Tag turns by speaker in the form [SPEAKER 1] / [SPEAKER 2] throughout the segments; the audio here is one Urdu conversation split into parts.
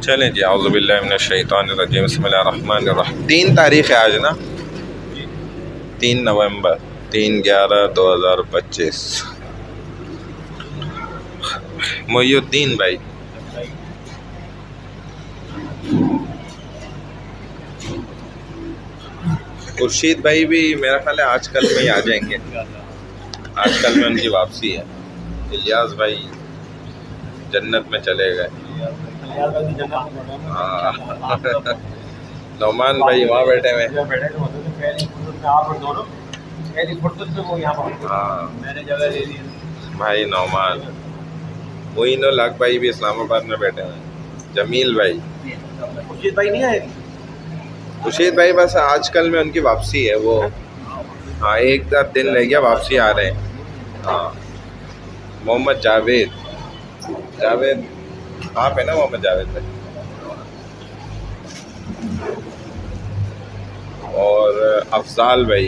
[SPEAKER 1] چلیں جی، اعوذ باللہ من الشیطان الرجیم، بسم اللہ الرحمن الرحیم۔ 3 تاریخ ہے آج نا، 3 نومبر 3/11/2025۔ محی الدین بھائی، خورشید بھائی بھی میرا خیال ہے آج کل میں ہی آ جائیں گے، آج کل میں ان کی واپسی ہے۔ الیاس بھائی جنت میں چلے گئے، نعمان بھائی وہاں بیٹھے ہوئے، بھائی نعمان، معین الحق بھائی بھی اسلام آباد میں بیٹھے ہوئے، جمیل بھائی،
[SPEAKER 2] خورشید بھائی نہیں آئے؟
[SPEAKER 1] خورشید بھائی بس آج کل میں ان کی واپسی ہے، وہ ہاں 1 دن رہ گیا، واپسی آ رہے ہیں۔ ہاں محمد جاوید آپ ہے نا محمد جاوید بھائی، اور افضال بھائی،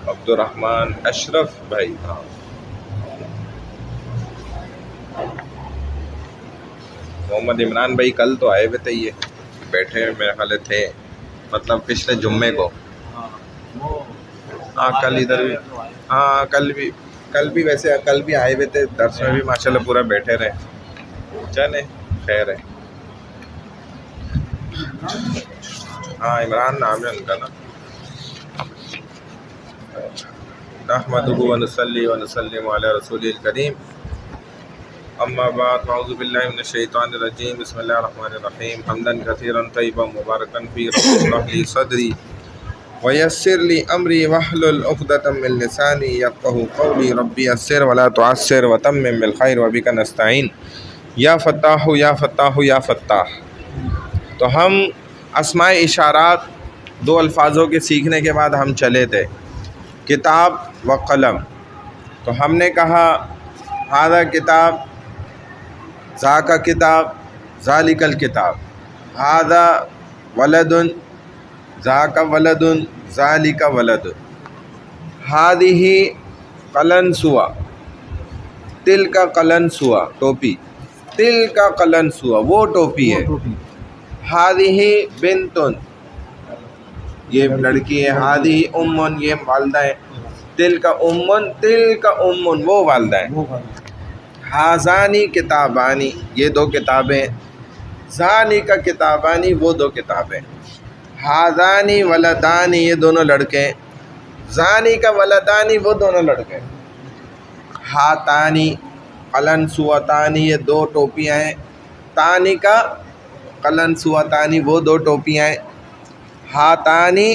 [SPEAKER 1] عبد الرحمن، اشرف بھائی، ہاں محمد عمران بھائی کل تو آئے ہوئے تھے، یہ بیٹھے میرے خیال تھے، مطلب پچھلے جمعے کو، ہاں کل ادھر بھی، ہاں کل بھی ویسے کل بھی آئے ہوئے تھے درس میں بھی، ماشاءاللہ پورا بیٹھے رہے، چلیں خیر ہے۔ ہاں عمران نام ہے ان کا نا۔ نحمدہ ونصلی ونسلم علی رسول الکریم، اما بعد، اعوذ باللہ من الشیطان الرجیم، بسم اللہ الرحمن الرحیم، حمدا کثیرا طیبا مبارکا فی، رب اشرح لی صدری ویسر لی امری واحلل عقدۃ من لسانی یفقہوا قولی، ربی یسر ولا تعسر وتمم بالخیر وبک نستعین، یا فتاح یا فتاح یا فتاح۔ تو ہم اسماء اشارات 2 الفاظوں کے سیکھنے کے بعد ہم چلے تھے کتاب و قلم، تو ہم نے کہا ھذا کتاب، ذاک کتاب، ذالک الکتاب، ھذا ولد، ذاک ولد، ذالک ولد، ھذہ قلنسوہ، تلک قلنسوہ ٹوپی، تلک قلنسوہ وہ ٹوپی ہے، ھذہ بنت یہ لڑکی ہے، ھذہ ام یہ والدہ ہے، تلک ام، تلک ام وہ والدہ ہے، ھذانی کتابانی یہ 2 کتابیں، ذالک کتابانی وہ 2 کتابیں، ھذانی ولدانی یہ دونوں لڑکے، ذالک ولدانی وہ دونوں لڑکے، ھاتانی قلنسوتانی یہ 2 ٹوپیاں ہیں، تانی کا قلنسوتانی وہ 2 ٹوپیاں ہیں، ہاتانی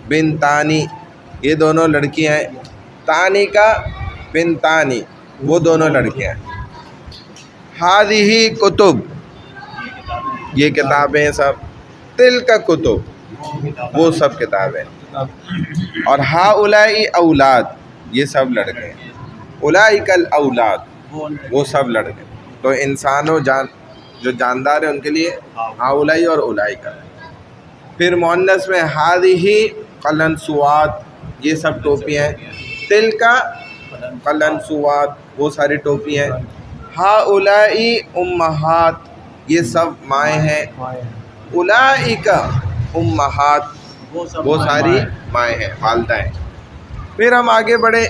[SPEAKER 1] بنتانی یہ دونوں لڑکیاں ہیں، تانی کا بنتانی وہ دونوں لڑکیاں ہیں، ھذہ کتب یہ کتابیں سب، تلک کتب وہ سب کتابیں، اور ہؤلاء اولاد یہ سب لڑکے، اولئک الاولاد وہ سب لڑکے، تو انسانوں جو جاندار ہیں ان کے لیے ہؤلاء اور اولئک۔ پھر مؤنث میں ھذہ قلنسوات یہ سب ٹوپیاں ہیں، تلک قلنسوات وہ ساری ٹوپیاں ہیں، ہؤلاء امہات یہ سب مائیں ہیں، اولئک امہات وہ ساری مائیں ہیں، والدہ ہیں۔ پھر ہم آگے بڑھے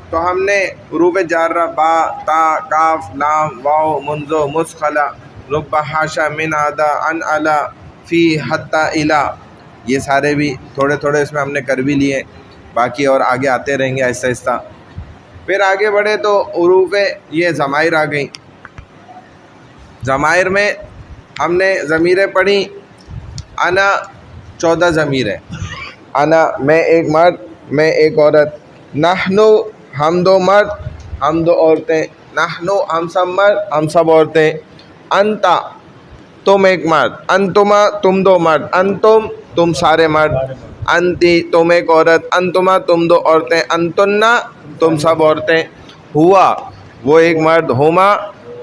[SPEAKER 1] تو ہم نے حروف جارہ با، تا، کاف، لام، واو، منذ، مسخلہ، رب، حاشا، من، عدا، عن، علی، فی، حتی، الی، یہ سارے بھی تھوڑے تھوڑے اس میں ہم نے کر بھی لیے، باقی اور آگے آتے رہیں گے آہستہ آہستہ۔ پھر آگے بڑھے تو حروف یہ ضمائر آ گئیں، ضمائر میں ہم نے ضمیریں پڑھی، انا 14 ضمیر ہیں، انا میں ایک مرد، میں ایک عورت، نحنو ہم 2 مرد، ہم 2 عورتیں، نحنو ہم سب مرد، ہم سب عورتیں، انتا تم ایک مرد، انتما تم 2 مرد، انتم تم سارے مرد، انتی تم ایک عورت، انتما تم 2 عورتیں، انتنا تم سب عورتیں، ہوا وہ ایک مرد، ہما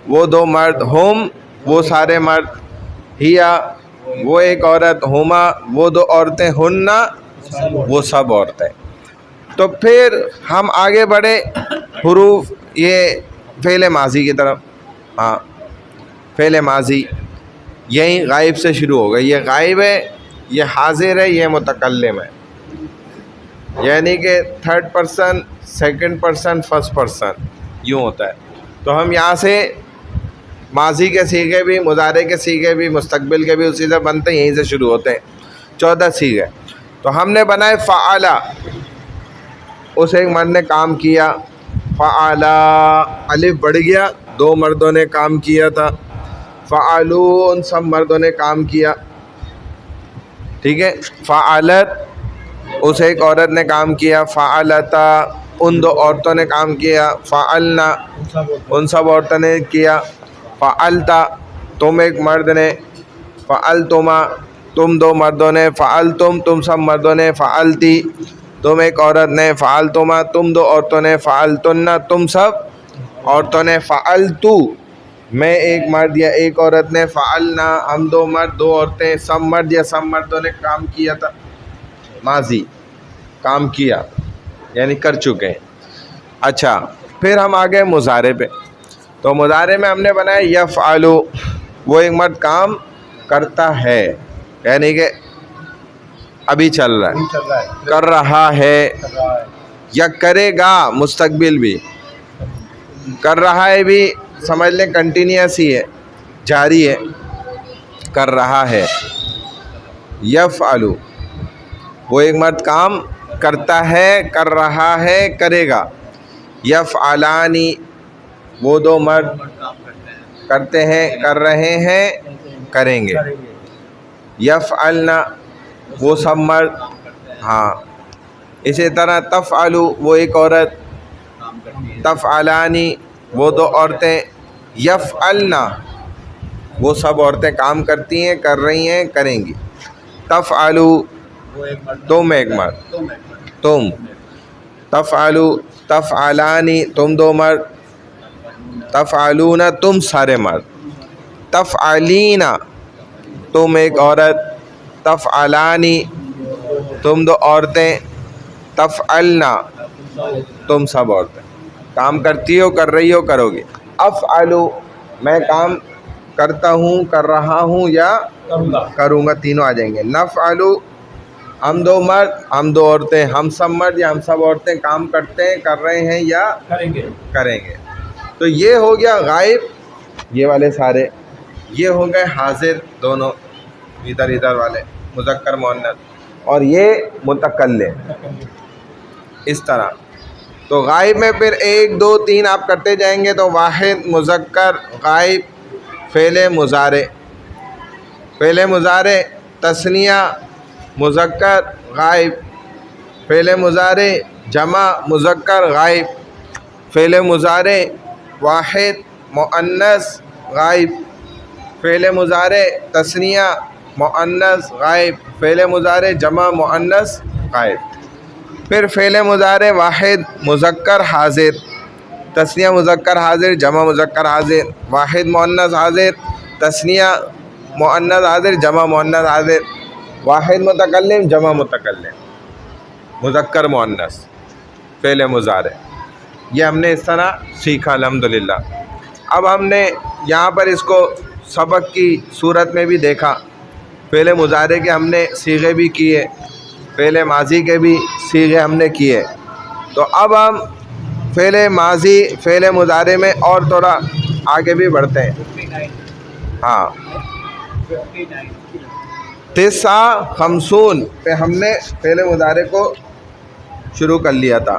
[SPEAKER 1] وہ 2 مرد، ہم وہ سارے مرد، ہیا وہ ایک عورت، ہما وہ 2 عورتیں، ہننا وہ سب عورتیں۔ تو پھر ہم آگے بڑھے حروف یہ فعل ماضی کی طرف. ہاں فعل ماضی یہی غائب سے شروع ہوگا. یہ غائب ہے، یہ حاضر ہے، یہ متکلم ہے. یعنی کہ third person, second person, first person یوں ہوتا ہے. تو ہم یہاں سے ماضی کے صیغے بھی، مضارع کے صیغے بھی، مستقبل کے بھی اسی سے بنتے ہیں، یہیں سے شروع ہوتے ہیں. 14 صیغے. تو ہم نے بنائے فعل، اس ایک مرد نے کام کیا. فعل الف بڑھ گیا، 2 مردوں نے کام کیا تھا. فعلوا ان سب مردوں نے کام کیا. ٹھیک ہے. فعلت اس ایک عورت نے کام کیا. فعلتا ان 2 عورتوں نے کام کیا. فعلنا ان سب عورتوں نے کیا. فعلتا تم ایک مرد نے. فعلتما تم 2 مردوں نے. فعلتم تم سب مردوں نے. فعلتی تم ایک عورت نے. فعلتما تم 2 عورتوں نے. فعلتن تم سب عورتوں نے. فعلتو میں ایک مرد یا ایک عورت نے. فعلنا ہم 2 مرد 2 عورتیں. سب مرد یا سب مردوں نے کام کیا تھا. ماضی کام کیا یعنی کر چکے ہیں. اچھا پھر ہم آ گئے مضارع پہ. تو مضارع میں ہم نے بنایا یفعل، وہ ایک مرد کام کرتا ہے یعنی کہ ابھی چل رہا ہے، کر رہا ہے یا کرے گا. مستقبل بھی کر رہا ہے بھی سمجھ لیں کنٹینیوس ہی ہے، جاری ہے. کر رہا ہے. یفعل وہ ایک مرد کام کرتا ہے، کر رہا ہے، کرے گا. یفعلانی وہ 2 مرد کرتے ہیں، کر رہے ہیں، کریں گے. یفعلنا وہ سب مرد. ہاں اسی طرح تفعل وہ ایک عورت. تفعلانی وہ 2 عورتیں. یفعلنا وہ سب عورتیں کام کرتی ہیں، کر رہی ہیں، کریں گی. تفعلو تم ایک مرد. تم. تفعلو تفعلانی تم 2 مرد. تفعلون تم سارے مرد. تفعلین تم ایک عورت. تفعلانی تم 2 عورتیں. تفعلنا تم سب عورتیں. کام کرتی ہو، کر رہی ہو، کرو گی. افعلو میں کام کرتا ہوں، کر رہا ہوں یا کروں گا، تینوں آ جائیں گے. نفعلو ہم 2 مرد، ہم 2 عورتیں. ہم سب مرد یا ہم سب عورتیں کام کرتے ہیں، کر رہے ہیں یا کریں گے. تو یہ ہو گیا غائب یہ والے سارے. یہ ہو گئے حاضر دونوں ادھر والے مذکر مؤنث، اور یہ متکلم. اس طرح تو غائب میں پھر 1 2 3 آپ کرتے جائیں گے. تو واحد، مذکر، غائب، فعل مضارع. فعل مضارع تثنیہ، مذکر، غائب. فعل مضارع جمع، مذکر، غائب. فعل مضارع واحد، مؤنث، غائب. فعل مضارع تثنیہ، مؤنث، غائب. فعل مضارع جمع، مؤنث، غائب. پھر فعل مضارع واحد، مذکر، حاضر. تثنیہ مذکر حاضر، جمع مذکر حاضر. واحد مؤنث حاضر، تثنیہ مؤنث حاضر، جمع مؤنث حاضر. واحد متکلم، جمع متکلم، مذکر مؤنث. فعل مضارع یہ ہم نے اس طرح سیکھا الحمدللہ. اب ہم نے یہاں پر اس کو سبق کی صورت میں بھی دیکھا. فعل مضارع کے ہم نے صیغے بھی کیے، فعل ماضی کے بھی صیغے ہم نے کیے. تو اب ہم فعل ماضی، فعل مضارع میں اور تھوڑا آگے بھی بڑھتے ہیں. ہاں 59 پہ ہم نے فعل مضارع کو شروع کر لیا تھا،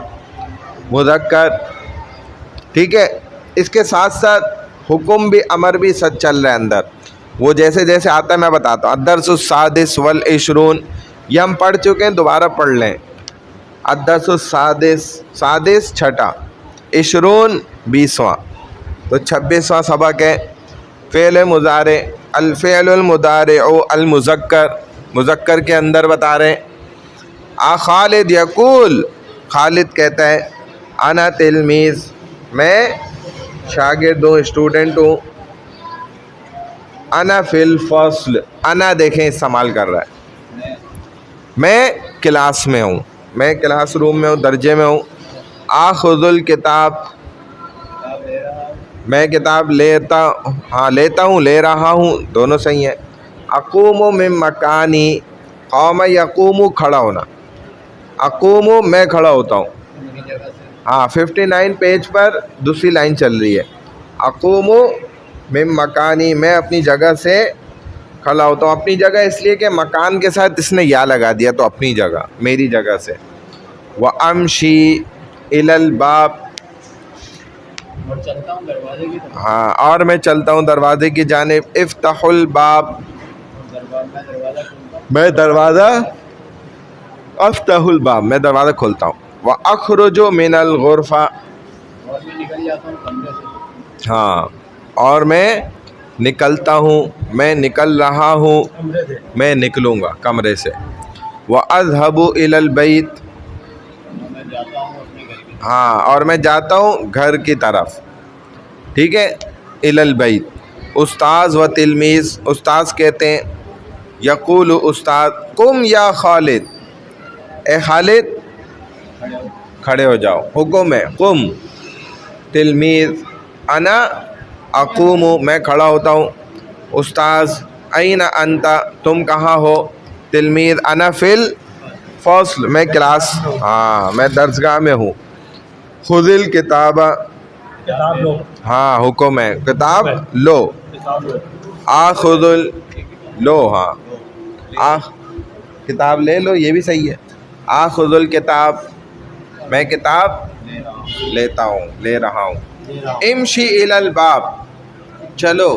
[SPEAKER 1] مذکر. ٹھیک ہے. اس کے ساتھ ساتھ حکم بھی، امر بھی سچ چل رہا ہے اندر. وہ جیسے جیسے آتا ہے میں بتاتا ہوں. الدرس السادس والعشرون یہ ہم پڑھ چکے ہیں، دوبارہ پڑھ لیں. الدرس السادس، سادس چھٹا، عشرون 20واں، تو 26واں سبق ہے. فعل مضارع، الفعل المضارع المذکر، مذکر کے اندر بتا رہے ہیں. خالد یقول خالد کہتا ہے، انا تلمیذ میں شاگرد ہوں، اسٹوڈنٹ ہوں. انا فی الفصل، انا دیکھیں استعمال کر رہا ہے، میں کلاس میں ہوں، میں کلاس روم میں ہوں، درجے میں ہوں. آخذ الکتاب میں کتاب لیتا ہوں، لے رہا ہوں، دونوں صحیح ہیں. اقوم من مکانی، قوم یقوم کھڑا ہونا، اقوم میں کھڑا ہوتا ہوں. ہاں 59 پیج پر دوسری لائن چل رہی ہے. اقوم من مکانی، میں اپنی جگہ سے کھڑا ہوتا ہوں. اپنی جگہ اس لیے کہ مکان کے ساتھ اس نے یا لگا دیا تو اپنی جگہ، میری جگہ سے. وَأَمْشِي إِلَى الْبَابِ،
[SPEAKER 2] اور چلتا ہوں دروازے کی طرف.
[SPEAKER 1] ہاں اور میں چلتا ہوں دروازے کی جانب. افتحوا الباب، میں دروازہ، افتح الباب میں دروازہ کھولتا ہوں. وَأَخْرُجُ مِنَ الْغُرْفَةِ،
[SPEAKER 2] اور میں نکل جاتا ہوں کمرے سے.
[SPEAKER 1] ہاں اور میں نکلتا ہوں، میں نکل رہا ہوں،
[SPEAKER 2] کمرے سے.
[SPEAKER 1] میں نکلوں گا کمرے سے. وَأَذْهَبُ إِلَى الْبَيْتِ،
[SPEAKER 2] میں جاتا ہوں اپنے گھر کی.
[SPEAKER 1] ہاں اور میں جاتا ہوں گھر کی طرف. ٹھیک ہے. إِلَى الْبَيْتِ. استاذ و تلمیذ، استاذ کہتے ہیں یقول استاد قم یا خالد، اے خالد کھڑے ہو جاؤ، حکم ہے قم. تلمیذ انا اقوم، میں کھڑا ہوتا ہوں. استاذ این انت، تم کہاں ہو. تلمیذ انا فی الفصل، میں کلاس، ہاں میں درسگاہ میں ہوں. خذ الکتاب،
[SPEAKER 2] کتاب لو.
[SPEAKER 1] ہاں حکم ہے کتاب لو.
[SPEAKER 2] کتاب لو.
[SPEAKER 1] آخذ لو، ہاں کتاب لے لو، یہ بھی صحیح ہے. آخذ الکتاب، میں کتاب لیتا ہوں، لے رہا ہوں. امشی الی الباب، چلو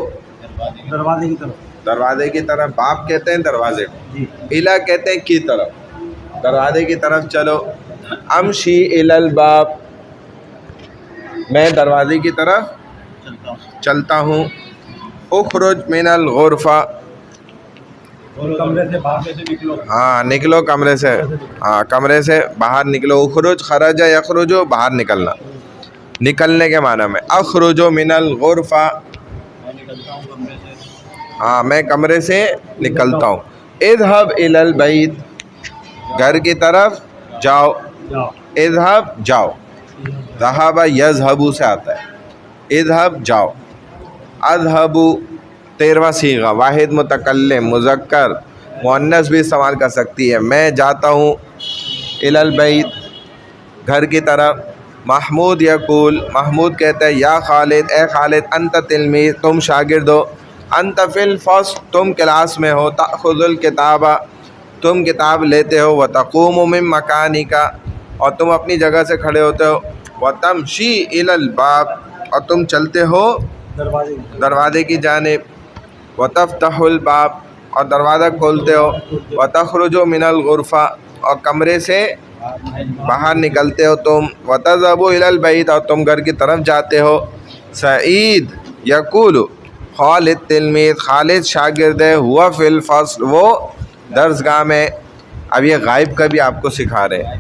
[SPEAKER 2] دروازے کی طرف.
[SPEAKER 1] دروازے کی طرف. باب کہتے ہیں دروازے کو،
[SPEAKER 2] جی.
[SPEAKER 1] الا کہتے ہیں کی طرف، دروازے کی طرف چلو. امشی الی الباب، میں دروازے کی طرف
[SPEAKER 2] چلتا ہوں.
[SPEAKER 1] چلتا ہوں. اخرج من الغرفہ،
[SPEAKER 2] اور کمرے سے باہر سے نکلو.
[SPEAKER 1] ہاں نکلو کمرے سے، ہاں کمرے سے باہر نکلو. اخرج خرج یخرج، باہر نکلنا، نکلنے کے معنی میں. اخرج من الغرفہ،
[SPEAKER 2] میں نکلتا ہوں کمرے سے.
[SPEAKER 1] ہاں میں کمرے سے نکلتا ہوں. اذهب الى البیت، گھر کی طرف جاؤ.
[SPEAKER 2] جاؤ.
[SPEAKER 1] اذهب جاؤ، ذهب یذهب سے آتا ہے. اذهب جاؤ. اذهب 13واں صیغہ، واحد متکلم، مذکر مؤنث بھی استعمال کر سکتی ہے. میں جاتا ہوں. الی البیت، گھر کی طرف. محمود یقول، محمود کہتا ہے یا خالد، اے خالد. انت تلمیذ، تم شاگرد ہو. انت فی الفصل، تم کلاس میں ہو. تأخذ الکتاب، تم کتاب لیتے ہو. وتقوم من مکانک، اور تم اپنی جگہ سے کھڑے ہوتے ہو. وتمشی الی الباب، اور تم چلتے ہو
[SPEAKER 2] دروازے کی.
[SPEAKER 1] دروازے کی جانب. وتفتح الباب، اور دروازہ کھولتے ہو. وتخرج من الغرفہ، اور کمرے سے باہر نکلتے ہو تم. وتذهب الى البیت، اور تم گھر کی طرف جاتے ہو. سعید یقول، خالد تلمیذ، خالد شاگرد ہے. ہوا فی الفصل، وہ درسگاہ میں. اب یہ غائب کا بھی آپ کو سکھا رہے ہیں.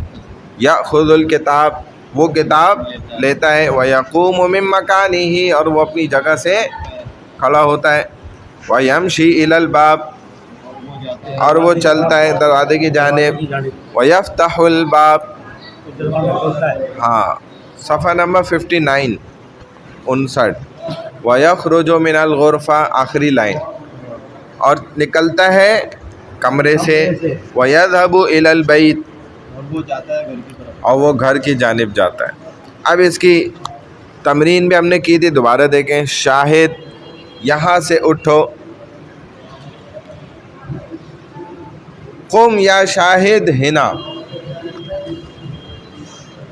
[SPEAKER 1] یأخذ الکتاب، وہ کتاب لیتا ہے. ویقوم من مکانہ، اور وہ اپنی جگہ سے کھڑا ہوتا ہے. ویمشی الی الباب، اور وہ چلتا ہے دروازے کی جانب. ویفتح الباب،
[SPEAKER 2] دروازہ کھولتا ہے.
[SPEAKER 1] ہاں صفحہ نمبر 59 59. ویخرج من الغرفہ، آخری لائن، اور نکلتا ہے کمرے سے. ویذهب الی البیت،
[SPEAKER 2] اور وہ جاتا ہے گھر کی طرف.
[SPEAKER 1] اور وہ گھر کی جانب جاتا ہے. اب اس کی تمرین بھی ہم نے کی تھی، دوبارہ دیکھیں. شاہد، یہاں سے اٹھو. قم یا شاہد ہنا،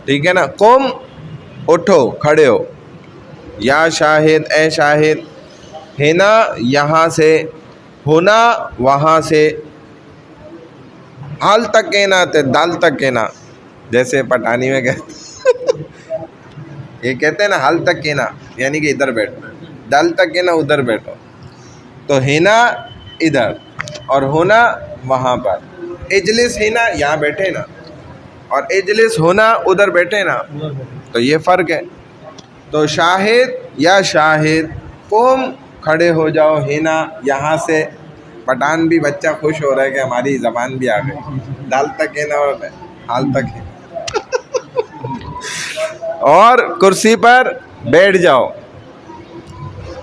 [SPEAKER 1] ٹھیک ہے نا. قم اٹھو، کھڑے ہو. یا شاہد، اے شاہد. ہنا یہاں سے، ہونا وہاں سے. حال تک کہنا، دال تک کہنا، جیسے پٹھانی میں کہتے یہ کہتے ہیں نا حال تک کہنا، یعنی کہ ادھر بیٹھو. دال تک کہنا، ادھر بیٹھو. تو ہنا ادھر، اور ہونا وہاں پر. اجلس ہنا، یہاں بیٹھے نا، اور اجلس ہونا ادھر بیٹھے نا، تو یہ فرق ہے. تو شاہد یا شاہد. قم، کھڑے ہو جاؤ. ہنا یہاں سے. پٹھان بھی بچہ خوش ہو رہا ہے کہ ہماری زبان بھی آ گئی. دال تک ہے نا، اور حال تک ہے. اور کرسی پر بیٹھ جاؤ.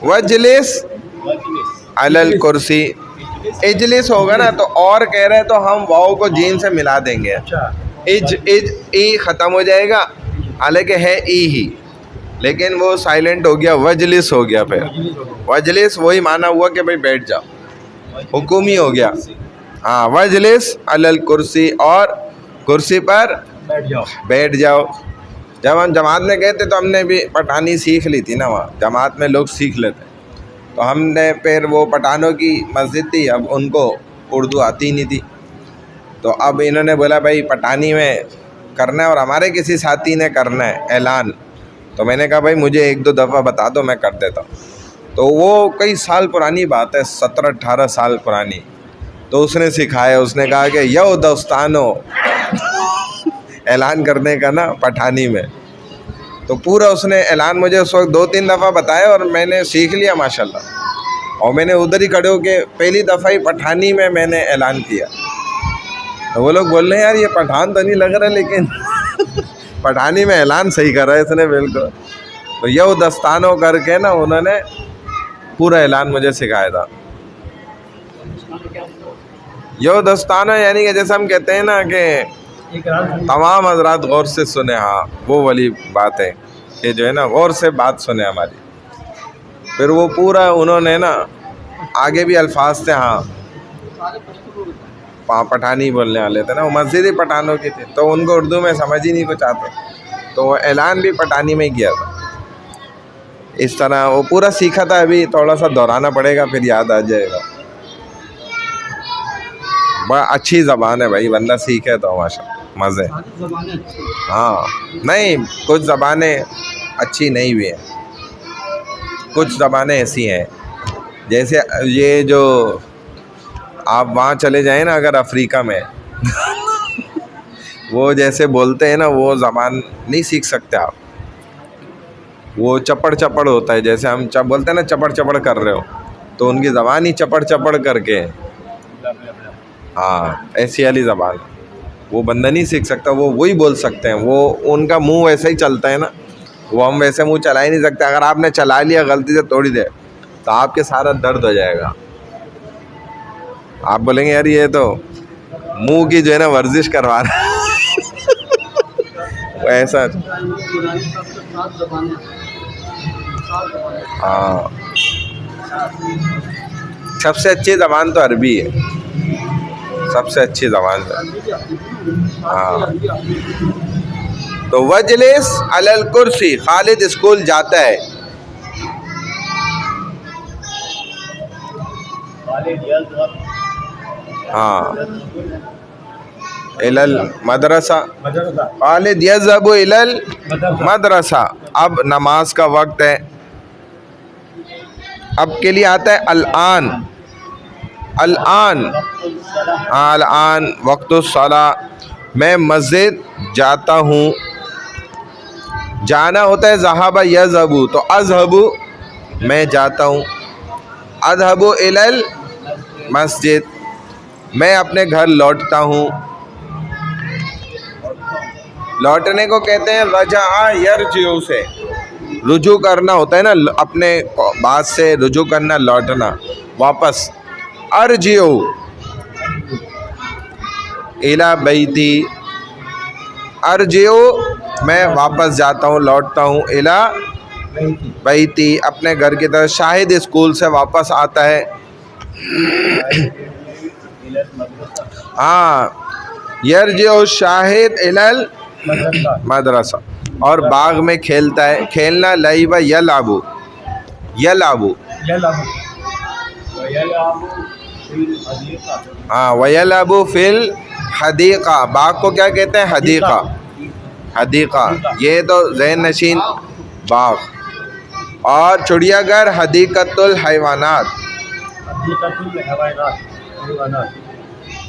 [SPEAKER 1] وجلس علی الکرسی. اجلس ہوگا نا تو اور کہہ رہے تو ہم واؤ کو جیم سے ملا دیں گے. ای ختم ہو جائے گا حالانکہ ہے ای ہی, لیکن وہ سائلنٹ ہو گیا, وجلس ہو گیا. پھر وجلس وہی معنی ہوا کہ بھائی بیٹھ جاؤ, حکومی ہو گیا. ہاں وجلس علی الکرسی, اور کرسی پر بیٹھ جاؤ. جب ہم جماعت میں گئے تھے تو ہم نے بھی پٹھانی سیکھ لی تھی نا, وہاں جماعت میں لوگ سیکھ لیتے, تو ہم نے پھر وہ پٹھانوں کی مسجد تھی, اب ان کو اردو آتی نہیں تھی, تو اب انہوں نے بولا بھائی پٹھانی میں کرنا ہے اور ہمارے کسی ساتھی نے کرنا ہے اعلان. تو میں نے کہا بھائی مجھے 1-2 دفعہ بتا دو, میں کر دیتا ہوں. تو وہ کئی سال پرانی بات ہے, 17-18 سال پرانی. تو اس نے سکھایا, اس نے کہا کہ یو دوستانو اعلان کرنے کا نا پٹھانی میں. تو پورا اس نے اعلان مجھے اس وقت 2-3 دفعہ بتایا اور میں نے سیکھ لیا ماشاءاللہ. اور میں نے ادھر ہی کھڑے ہو کے پہلی دفعہ ہی پٹھانی میں نے اعلان کیا. تو وہ لوگ بول رہے ہیں یار یہ پٹھان تو نہیں لگ رہا, لیکن پٹھانی میں اعلان صحیح کر رہا ہے اس نے بالکل. تو یو دستانوں کر کے نا انہوں نے پورا اعلان مجھے سکھایا تھا. یو دستانوں یعنی کہ جیسے ہم کہتے ہیں نا کہ تمام حضرات غور سے سنیں. ہاں وہ والی بات ہے کہ جو ہے نا غور سے بات سنیں ہماری. پھر وہ پورا انہوں نے نا آگے بھی الفاظ تھے. ہاں پٹھانی بولنے والے تھے نا, وہ مسجد ہی پٹھانوں کی تھی, تو ان کو اردو میں سمجھ ہی نہیں کچھ آتے, تو وہ اعلان بھی پٹھانی میں ہی کیا تھا. اس طرح وہ پورا سیکھا تھا, ابھی تھوڑا سا دہرانا پڑے گا پھر یاد آ جائے گا. بڑا اچھی زبان ہے بھائی, بندہ سیکھے تو ماشاء مزے. ہاں نہیں کچھ زبانیں اچھی نہیں بھی ہیں, کچھ زبانیں ایسی ہیں جیسے یہ جو آپ وہاں چلے جائیں نا اگر افریقہ میں وہ جیسے بولتے ہیں نا وہ زبان نہیں سیکھ سکتے آپ. وہ چپڑ چپڑ ہوتا ہے, جیسے ہم بولتے ہیں نا چپڑ چپڑ کر رہے ہو, تو ان کی زبان ہی چپڑ چپڑ کر کے. ہاں ایسی والی زبان وہ بندہ نہیں سیکھ سکتا, وہ وہی بول سکتے ہیں. وہ ان کا منہ ویسے ہی چلتا ہے نا, وہ ہم ویسے منہ چلا ہی نہیں سکتے. اگر آپ نے چلا لیا غلطی سے تھوڑی دیر تو آپ کے سارا درد ہو جائے گا. آپ بولیں گے یار یہ تو منہ کی جو ہے نا ورزش کروا رہا ہے وہ ایسا. ہاں سب سے اچھی زبان تو عربی ہے, سب سے اچھی زبان ہے. ہاں تو وجلس علی الکرسی. خالد اسکول جاتا ہے. ہاں الی المدرسہ. خالد یذهب الی المدرسہ. اب نماز کا وقت ہے, اب کے لیے آتا ہے الآن. الآن ہاں الآن وقت الصلاۃ. میں مسجد جاتا ہوں. جانا ہوتا ہے ذهب یذهب, تو اذهب میں جاتا ہوں. اذهب الی المسجد میں اپنے گھر لوٹتا ہوں. لوٹنے کو کہتے ہیں رجع یرجع سے, رجوع کرنا ہوتا ہے نا, اپنے بات سے رجوع کرنا, لوٹنا واپس. ارجع الی بیتی. ارجع میں واپس جاتا ہوں, لوٹتا ہوں. الی بیتی اپنے گھر کی طرف. شاہد اسکول سے واپس آتا ہے. ہاں یرجع شاہد الی المدرسہ. اور باغ میں کھیلتا ہے. کھیلنا لعب یلعب. یلعب ہاں ویلعب فی الحدیقہ. باغ کو کیا کہتے ہیں؟ حدیقہ. حدیقہ یہ تو ذہن نشین باغ. اور چڑیا گھر حدیقۃ الحیوانات.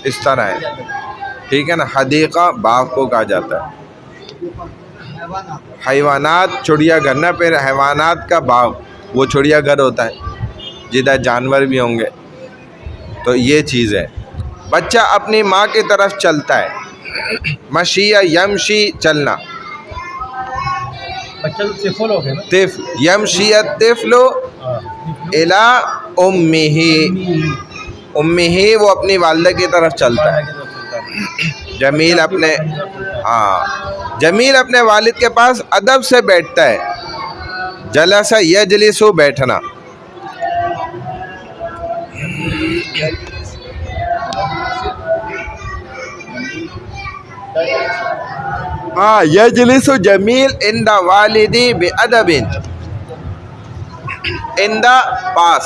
[SPEAKER 1] اس طرح ہے, ٹھیک ہے نا. حدیقہ باغ کو کہا جاتا ہے. حیوانات چڑیا گھر نا, پھر حیوانات کا باغ وہ چڑیا گھر ہوتا ہے جدھر جانور بھی ہوں گے. تو یہ چیز ہے. بچہ اپنی ماں کی طرف چلتا ہے. مشی یمشی چلنا.
[SPEAKER 2] بچہ تو طفل ہو گیا نا.
[SPEAKER 1] طفل یمشی الطفل الی امہ وہ اپنی والدہ کی طرف چلتا ہے. جمیل اپنے جمیل اپنے والد کے پاس ادب سے بیٹھتا ہے. جلس یجلس بیٹھنا. یجلس جمیل عند والدی بادب. عند پاس،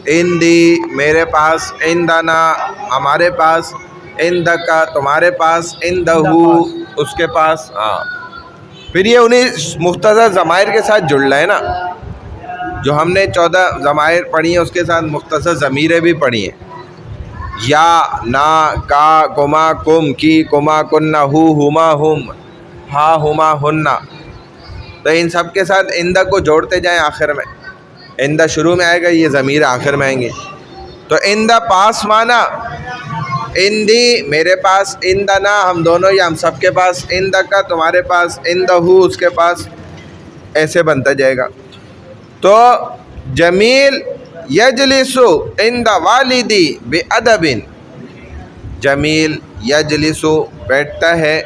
[SPEAKER 1] عندی میرے پاس، عندنا ہمارے پاس، عندک تمہارے پاس، عندہ اس کے پاس. پھر یہ انہیں مختصر ضمائر کے ساتھ جڑ رہا ہے نا. جو ہم نے 14 ضمائر پڑھی ہیں اس کے ساتھ مختصر ضمیریں بھی پڑھی ہیں. یا، نا، کا، کما، کم، کی، کما، کننا، ہما، ہم، ہا، ہما، ہننا. تو ان سب کے ساتھ عندہ کو جوڑتے جائیں آخر میں. عندہ شروع میں آئے گا، یہ ضمیر آخر میں آئیں گے. تو عندہ پاس مانا، عندی میرے پاس، عندنا ہم دونوں یا ہم سب کے پاس، عندک تمہارے پاس، عندہ اس کے پاس، ایسے بنتا جائے گا. تو جمیل یجلس عند والدی بادب. جمیل یجلس بیٹھتا ہے،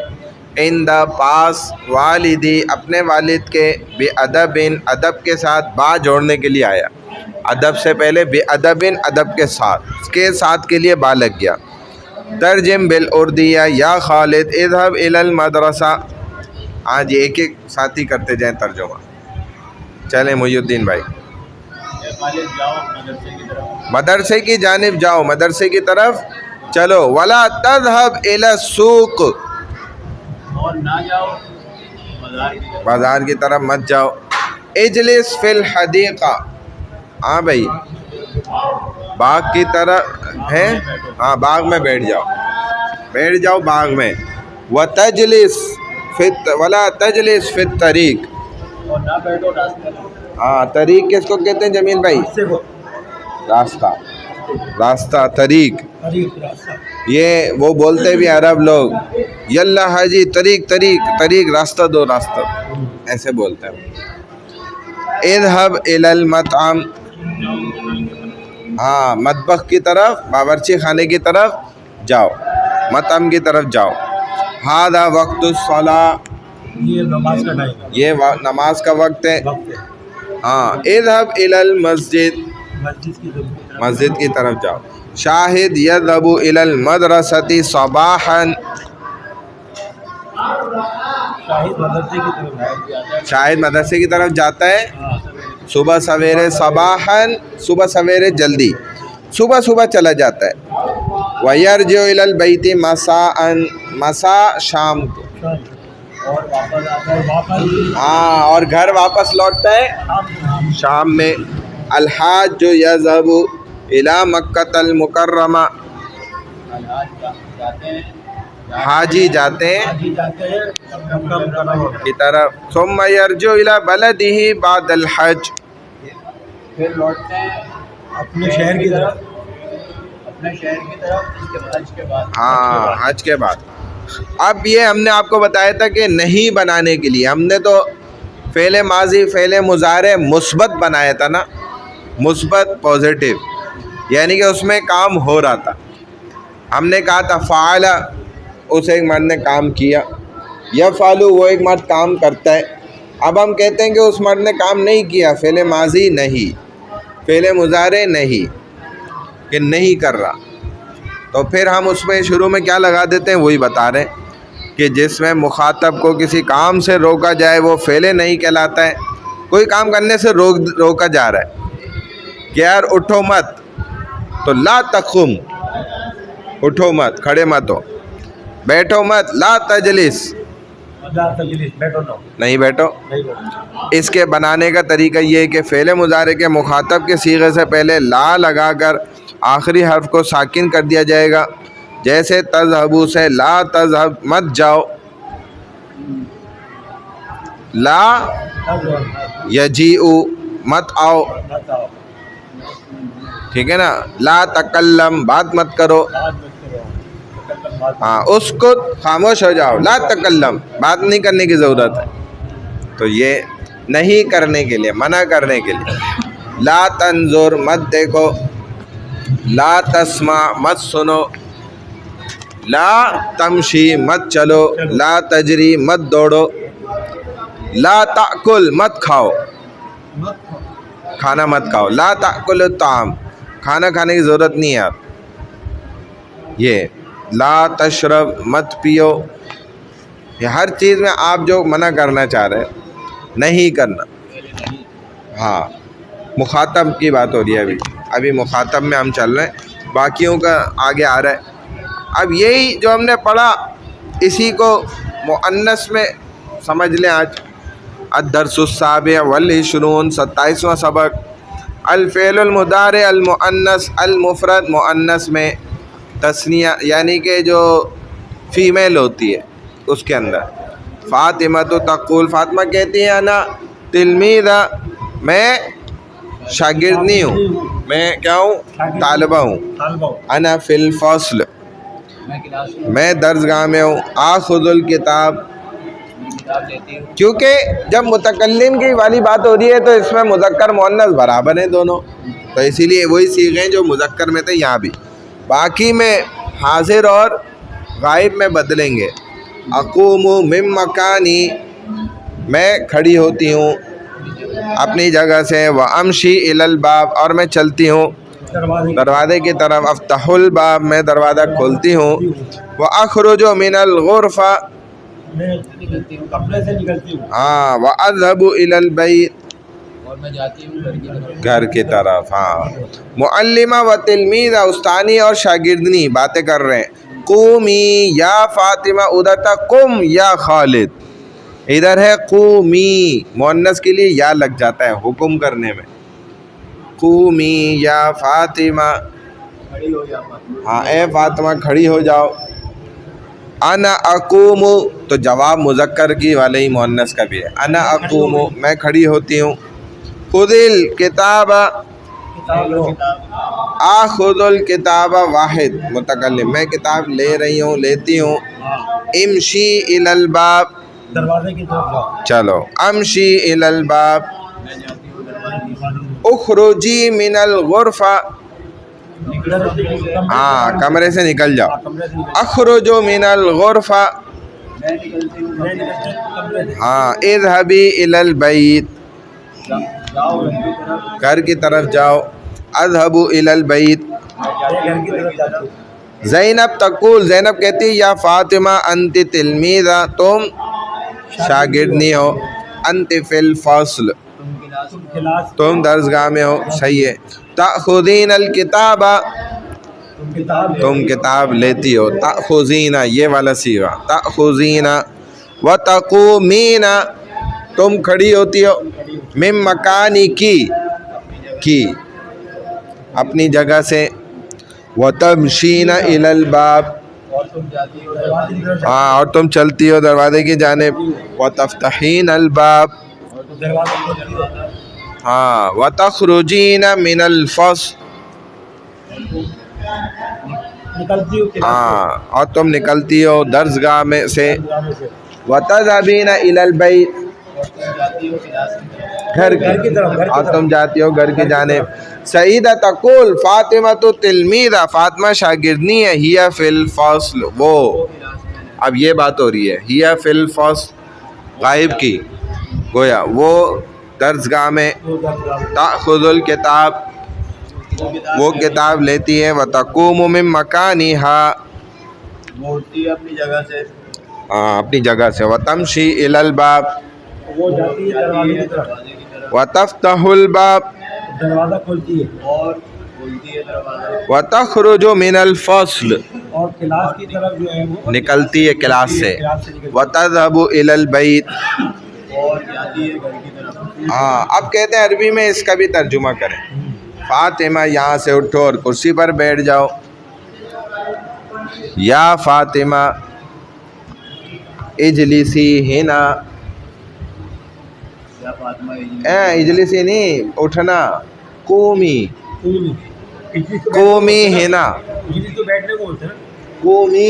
[SPEAKER 1] عند پاس، والدی اپنے والد کے، بادب ادب کے ساتھ. با جوڑنے کے لیے آیا، ادب سے پہلے بادب ادب کے ساتھ کے لیے با لگ گیا. ترجم بالاردیہ یا خالد اذهب الى المدرسہ. آج ایک ایک ساتھی کرتے جائیں ترجمہ. چلیں محی الدین بھائی. مدرسے کی جانب جاؤ، مدرسے کی طرف چلو. ولا تذهب الى السوق.
[SPEAKER 2] اور نہ جاؤ
[SPEAKER 1] بازار کی طرف مت جاؤ. اجلس فی الحدیقہ. ہاں بھائی باغ کی طرف ہے، ہاں باغ میں بیٹھ جاؤ، بیٹھ جاؤ باغ میں. وتجلس ولا تجلس فی الطریق.
[SPEAKER 2] اور نہ بیٹھو راستے میں.
[SPEAKER 1] ہاں طریق کس کو کہتے ہیں جمیل بھائی؟ راستہ، راستہ طریق. یہ وہ بولتے بھی عرب لوگ، یلا حاجی طریق طریق طریق، راستہ دو راستہ، ایسے بولتے ہیں. اذهب الى المطعم. ہاں مطبخ کی طرف، باورچی خانے کی طرف جاؤ، مطعم کی طرف جاؤ. هذا وقت الصلاة.
[SPEAKER 2] یہ نماز کا ٹائم ہے.
[SPEAKER 1] یہ نماز کا وقت ہے. ہاں اذهب الى المسجد. مسجد کی طرف جاؤ. شاہد یذهب الى المدرسة صباحا. شاہد مدرسے کی طرف جاتا ہے صبح سویرے. صباحاً صبح سویرے جلدی، صبح صبح چلا جاتا ہے. وَيَرْجِعُ إِلَى الْبَيْتِ مَسَاءً. مساء شام کو. ہاں اور گھر واپس لوٹتا ہے شام میں. الحاج جو یذهب إلى مکۃ المکرمہ. حاجی جاتے ہیں کی طرف. ثم يرجع إلى بلده بعد الحج.
[SPEAKER 2] پھر لوٹتے ہیں اپنے شہر کی طرف، اپنے شہر کی طرف حج کے بعد.
[SPEAKER 1] ہاں حج کے بعد. اب یہ ہم نے آپ کو بتایا تھا کہ نہیں بنانے کے لیے ہم نے تو فعل ماضی فعل مضارع مثبت بنایا تھا نا، مثبت پازیٹیو، یعنی کہ اس میں کام ہو رہا تھا. ہم نے کہا تھا فعل، اس ایک مرد نے کام کیا. یفعل وہ ایک مرد کام کرتا ہے. اب ہم کہتے ہیں کہ اس مرد نے کام نہیں کیا، فعل ماضی نہیں، فعل مضارع نہیں، کہ نہیں کر رہا. تو پھر ہم اس میں شروع میں کیا لگا دیتے ہیں، وہی بتا رہے ہیں کہ جس میں مخاطب کو کسی کام سے روکا جائے وہ فعل نہیں کہلاتا ہے. کوئی کام کرنے سے روکا جا رہا ہے کہ یار اٹھو مت، تو لا تقم، اٹھو مت، کھڑے مت ہو. بیٹھو مت، لا تجلس، نہیں بیٹھو. اس کے بنانے کا طریقہ یہ ہے کہ فعل مضارع کے مخاطب کے صیغے سے پہلے لا لگا کر آخری حرف کو ساکن کر دیا جائے گا. جیسے تذہبو سے لا تذہب، مت جاؤ. لا یجیء، مت آؤ. ٹھیک ہے نا. لا تکلم، بات مت کرو. ہاں اسکت خاموش ہو جاؤ، لا تکلم بات نہیں کرنے کی ضرورت ہے. تو یہ نہیں کرنے کے لیے، منع کرنے کے لیے. لا تنظر مت دیکھو، لا تسمع مت سنو، لا تمشی مت چلو، لا تجری مت دوڑو، لا تأکل مت کھاؤ، کھانا مت کھاؤ. لا تأکل الطعام کھانا کھانے کی ضرورت نہیں ہے آپ. یہ لا تشرب مت پیو، یہ ہر چیز میں آپ جو منع کرنا چاہ رہے ہیں نہیں کرنا. ہاں مخاطب کی بات ہو رہی ہے ابھی مخاطب میں ہم چل رہے ہیں، باقیوں کا آگے آ رہا ہے. اب یہی جو ہم نے پڑھا اسی کو مؤنث میں سمجھ لیں. آج الدرس السابع والعشرون 27واں سبق. الفعل المضارع المؤنث المفرد، مؤنث میں تثنیہ یعنی کہ جو فیمیل ہوتی ہے اس کے اندر. فاطمہ تو تقول فاطمہ کہتی ہے انا تلمیذہ میں شاگردنی ہوں، میں کیا ہوں طالبہ ہوں. انا فی الفصل میں درسگاہ میں ہوں. آخذ الکتاب کیونکہ جب متکلم کی والی بات ہو رہی ہے تو اس میں مذکر مؤنث برابر ہیں دونوں، تو اسی لیے وہی صیغے ہیں جو مذکر میں تھے یہاں بھی. باقی میں حاضر اور غائب میں بدلیں گے. اقوم من مکانی میں کھڑی ہوتی ہوں اپنی جگہ سے. وامشی الی الباب اور میں چلتی ہوں دروازے کی طرف. افتح الباب میں دروازہ کھولتی ہوں. واخرج من الغرفہ
[SPEAKER 2] کمرے سے نکلتی ہوں.
[SPEAKER 1] ہاں. واذهب الی البیت
[SPEAKER 2] اور میں جاتی ہوں
[SPEAKER 1] گھر کی طرف. ہاں معلمہ و تلمیذہ استانی اور شاگردنی باتیں کر رہے ہیں. قومی یا فاطمہ ادھر تھا قم یا خالد، ادھر ہے قومی. مؤنث کے لیے یا لگ جاتا ہے حکم کرنے میں. قومی یا فاطمہ،
[SPEAKER 2] کھڑی ہو جاؤ.
[SPEAKER 1] ہاں اے فاطمہ کھڑی ہو جاؤ. انا اقوم تو جواب مذکر کی والے ہی مؤنث کا بھی ہے. انا اقوم میں کھڑی ہوتی ہوں. خذ الکتاب آخذ الکتاب واحد متکلم میں کتاب لے رہی ہوں لیتی ہوں. امشی الی الباب
[SPEAKER 2] دروازے کی طرف جاؤ.
[SPEAKER 1] چلو. امشی الی الباب.
[SPEAKER 2] میں جاتی ہوں دروازے کی طرف.
[SPEAKER 1] اخرجی من الغرفہ ہاں کمرے سے نکل جاؤ. اخرج من الغرفہ
[SPEAKER 2] میں نکلتی ہوں کمرے سے.
[SPEAKER 1] ہاں. اذهبی الی البیت
[SPEAKER 2] جاؤ گھر کی طرف.
[SPEAKER 1] گھر کی طرف جاؤ. اذهب الی البیت.
[SPEAKER 2] گھر کی طرف جاتی ہوں.
[SPEAKER 1] زینب تقول زینب کہتی یا فاطمہ انت تلمیذہ تم شاگردنی ہو. انت فی الفصل تم درسگاہ میں ہو. صحیح ہے. تأخذین الکتاب تم کتاب لیتی ہو. تأخذین یہ والا صیغہ تأخذین. وتقومین تم کھڑی ہوتی ہو. من مکانی کی اپنی جگہ سے. وتمشین الی الباب
[SPEAKER 2] اور تم جاتی ہو دروازے کی طرف.
[SPEAKER 1] ہاں اور تم چلتی ہو دروازے کی جانب. وتفتحین الباب
[SPEAKER 2] اور تم دروازے کھولتی ہو.
[SPEAKER 1] ہاں. وتخرجین من الفصل
[SPEAKER 2] نکلتی ہو.
[SPEAKER 1] ہاں اور تم نکلتی ہو درسگاہ میں سے.
[SPEAKER 2] دروازے سے.
[SPEAKER 1] وتذهبین الی البیت
[SPEAKER 2] اور تم جاتی ہو کلاس کی طرف.
[SPEAKER 1] گھر کی طرف اور تم جاتی ہو گھر کی جانب. سعیدہ تقول فاطمہ تو تلمیذہ فاطمہ شاگردنی ہے. ہی فی الفصل وہ اب یہ بات ہو رہی ہے ہی فی الفصل غائب کی گویا وہ درسگاہ میں. تأخذ الکتاب وہ کتاب لیتی ہے. وتقوم من مکانها
[SPEAKER 2] وہ اٹھتی ہے اپنی جگہ سے.
[SPEAKER 1] اپنی جگہ سے. وتمشی الی الباب
[SPEAKER 2] وہ جاتی ہے دروازے کی طرف.
[SPEAKER 1] وتفتح الباب
[SPEAKER 2] دروازہ کھولتی ہے. اور کھولتی ہے دروازہ.
[SPEAKER 1] وتخرج من الفصل
[SPEAKER 2] اور کلاس کی طرف جو ہے وہ
[SPEAKER 1] نکلتی ہے کلاس سے.
[SPEAKER 2] کلاس سے نکلتی ہے.
[SPEAKER 1] وتذهب الی البیت
[SPEAKER 2] اور جاتی ہے گھر کی طرف.
[SPEAKER 1] ہاں اب کہتے ہیں عربی میں اس کا بھی ترجمہ کریں. فاطمہ یہاں سے اٹھو اور کرسی پر بیٹھ جاؤ. یا فاطمہ اجلسی ہنا.
[SPEAKER 2] یا فاطمہ
[SPEAKER 1] اجلسی نہیں اٹھنا. قومی قومی ہنا.
[SPEAKER 2] تو بیٹھنے کو بولتے ہیں.
[SPEAKER 1] قومی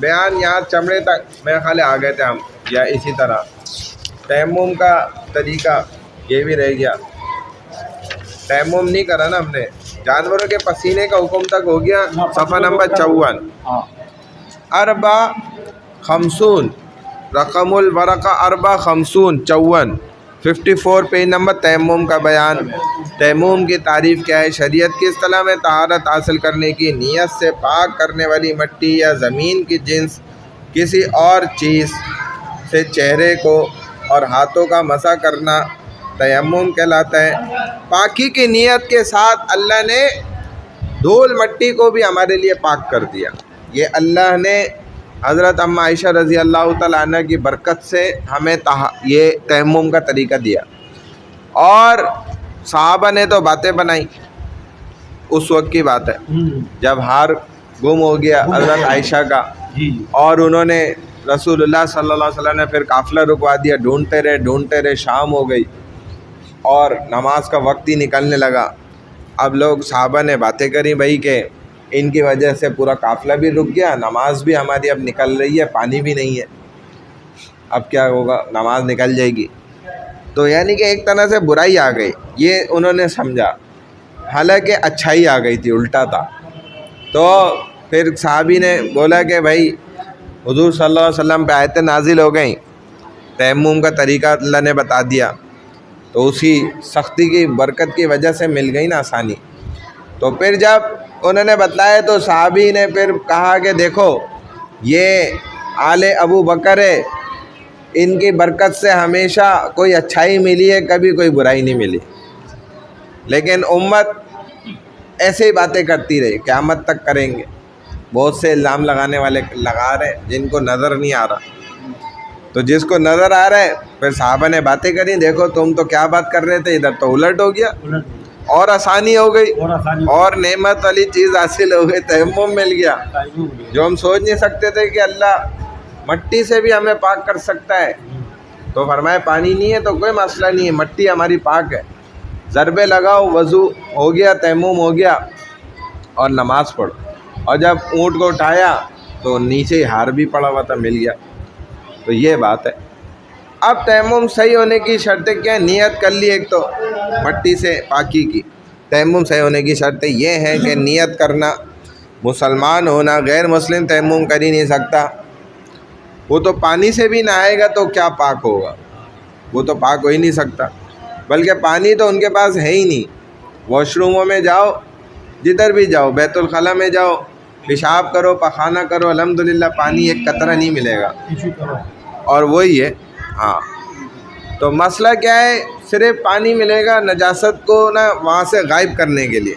[SPEAKER 1] بیان یہاں چمڑے تک میرے خیال آ گئے تھے ہم، یا اسی طرح تیمم کا طریقہ یہ بھی رہ گیا. تیمم نہیں کرا نا ہم نے. جانوروں کے پسینے کا حکم تک ہو گیا. صفحہ نمبر 54.
[SPEAKER 2] ہاں
[SPEAKER 1] اربع خمسون رقم الورقہ اربع خمسون 54 پیج نمبر. تیمم کا بیان. تیمم کی تعریف کیا ہے؟ شریعت کی اصطلاح میں طہارت حاصل کرنے کی نیت سے پاک کرنے والی مٹی یا زمین کی جنس کسی اور چیز سے چہرے کو اور ہاتھوں کا مسح کرنا تیمم کہلاتا ہے. پاکی کی نیت کے ساتھ اللہ نے دھول مٹی کو بھی ہمارے لیے پاک کر دیا. یہ اللہ نے حضرت ام عائشہ رضی اللہ تعالیٰ عنہ کی برکت سے ہمیں یہ تیمم کا طریقہ دیا. اور صحابہ نے تو باتیں بنائی. اس وقت کی بات ہے جب ہار گم ہو گیا حضرت عائشہ کا، اور انہوں نے رسول اللہ صلی اللہ علیہ وسلم نے پھر قافلہ رکوا دیا. ڈھونڈتے رہے شام ہو گئی اور نماز کا وقت ہی نکلنے لگا. اب لوگ صحابہ نے باتیں کری بھائی کہ ان کی وجہ سے پورا قافلہ بھی رک گیا، نماز بھی ہماری اب نکل رہی ہے، پانی بھی نہیں ہے، اب کیا ہوگا؟ نماز نکل جائے گی. تو یعنی کہ ایک طرح سے برائی آ گئی، یہ انہوں نے سمجھا، حالانکہ اچھائی آ گئی تھی، الٹا تھا. تو پھر صحابی نے بولا کہ بھائی حضور صلی اللہ علیہ وسلم پہ آیتیں نازل ہو گئیں، تیمم کا طریقہ اللہ نے بتا دیا، تو اسی سختی کی برکت کی وجہ سے مل گئی نا آسانی. تو پھر جب انہوں نے بتلایا تو صحابی نے پھر کہا کہ دیکھو یہ آل ابو بکر ہے، ان کی برکت سے ہمیشہ کوئی اچھائی ملی ہے، کبھی کوئی برائی نہیں ملی. لیکن امت ایسے ہی باتیں کرتی رہی، قیامت تک کریں گے. بہت سے الزام لگانے والے لگا رہے جن کو نظر نہیں آ رہا. تو جس کو نظر آ رہا ہے پھر صحابہ نے باتیں کری، دیکھو تم تو کیا بات کر رہے تھے، ادھر تو الٹ ہو گیا اور آسانی ہو گئی اور نعمت والی چیز حاصل ہو گئی، تیمم مل گیا. جو ہم سوچ نہیں سکتے تھے کہ اللہ مٹی سے بھی ہمیں پاک کر سکتا ہے. تو فرمائے پانی نہیں ہے تو کوئی مسئلہ نہیں ہے، مٹی ہماری پاک ہے، ضربے لگاؤ، وضو ہو گیا، تیمم ہو گیا اور نماز پڑھو. اور جب اونٹ کو اٹھایا تو نیچے ہار بھی پڑا ہوا تھا، مل گیا. تو یہ بات ہے. اب تیمم صحیح ہونے کی شرطیں کیا ہیں؟ نیت کر لی ایک تو مٹی سے پاکی کی. تیمم صحیح ہونے کی شرطیں یہ ہیں کہ نیت کرنا، مسلمان ہونا. غیر مسلم تیمم کر ہی نہیں سکتا، وہ تو پانی سے بھی نہ آئے گا تو کیا پاک ہوگا، وہ تو پاک ہو ہی نہیں سکتا. بلکہ پانی تو ان کے پاس ہے ہی نہیں. واش روموں میں جاؤ، جدھر بھی جاؤ، بیت الخلاء میں جاؤ، پیشاب کرو، پخانہ کرو، الحمدللہ پانی ایک قطرہ نہیں ملے گا. اور وہی ہے. ہاں تو مسئلہ کیا ہے؟ صرف پانی ملے گا نجاست کو نا وہاں سے غائب کرنے کے لیے،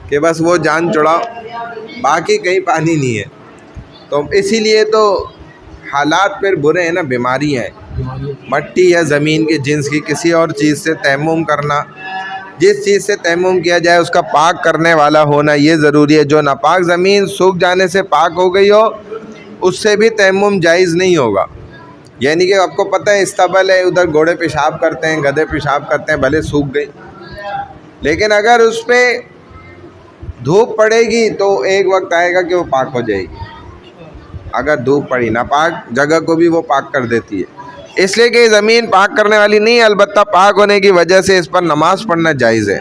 [SPEAKER 1] کہ بس وہ جان چڑھاؤ، باقی کہیں پانی نہیں ہے. تو اسی لیے تو حالات پھر برے ہیں نا، بیماریاں ہیں. مٹی یا زمین کے جنس کی کسی اور چیز سے تیمم کرنا، جس چیز سے تیمم کیا جائے اس کا پاک کرنے والا ہونا یہ ضروری ہے. جو ناپاک زمین سوکھ جانے سے پاک ہو گئی ہو اس سے بھی تیمم جائز نہیں ہوگا. یعنی کہ آپ کو پتہ ہے استبل ہے، ادھر گھوڑے پیشاب کرتے ہیں، گدھے پیشاب کرتے ہیں، بھلے سوکھ گئی، لیکن اگر اس پہ دھوپ پڑے گی تو ایک وقت آئے گا کہ وہ پاک ہو جائے گی. اگر دھوپ پڑی ناپاک جگہ کو بھی وہ پاک کر دیتی ہے. اس لیے کہ زمین پاک کرنے والی نہیں ہے، البتہ پاک ہونے کی وجہ سے اس پر نماز پڑھنا جائز ہے.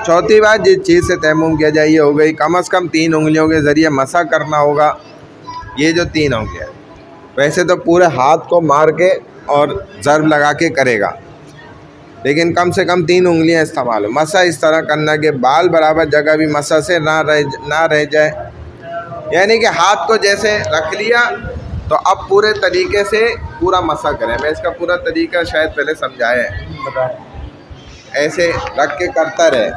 [SPEAKER 1] چوتھی بات، جس چیز سے تیمم کیا جائے یہ ہو گئی کم از کم 3 انگلیوں کے ذریعے مسح کرنا ہوگا. یہ جو 3 ہو گیا، ویسے تو پورے ہاتھ کو مار کے اور ضرب لگا کے کرے گا، لیکن کم سے کم 3 انگلیاں استعمال ہو. مسح اس طرح کرنا کہ بال برابر جگہ بھی مسح سے نہ رہ جائے. یعنی کہ ہاتھ کو جیسے رکھ لیا تو اب پورے طریقے سے پورا مسح کریں. میں اس کا پورا طریقہ شاید پہلے سمجھایا ہے. ایسے رکھ کے کرتا رہے،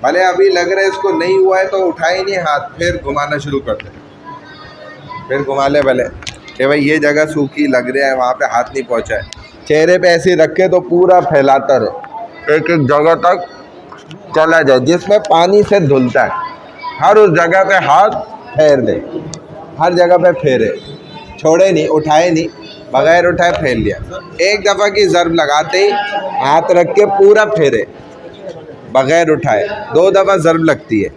[SPEAKER 1] بھلے ابھی لگ رہے اس کو نہیں ہوا ہے تو اٹھائے نہیں ہاتھ، پھر گھمانا شروع کر دیں، پھر گھما لے بھلے کہ بھائی یہ جگہ سوکھی لگ رہا ہے، وہاں پہ ہاتھ نہیں پہنچا ہے. چہرے پہ ایسے رکھے تو پورا پھیلاتا رہے، ایک ایک جگہ تک چلا جائے جس میں پانی سے دھلتا ہے. ہر اس جگہ پہ ہاتھ پھیر دے، ہر جگہ پہ پھیرے، چھوڑے نہیں، اٹھائے نہیں، بغیر اٹھائے پھیر لیا. ایک دفعہ کی ضرب لگاتے ہی ہاتھ رکھ کے پورا پھیرے. بغیر اٹھائے 2 دفعہ ضرب لگتی ہے،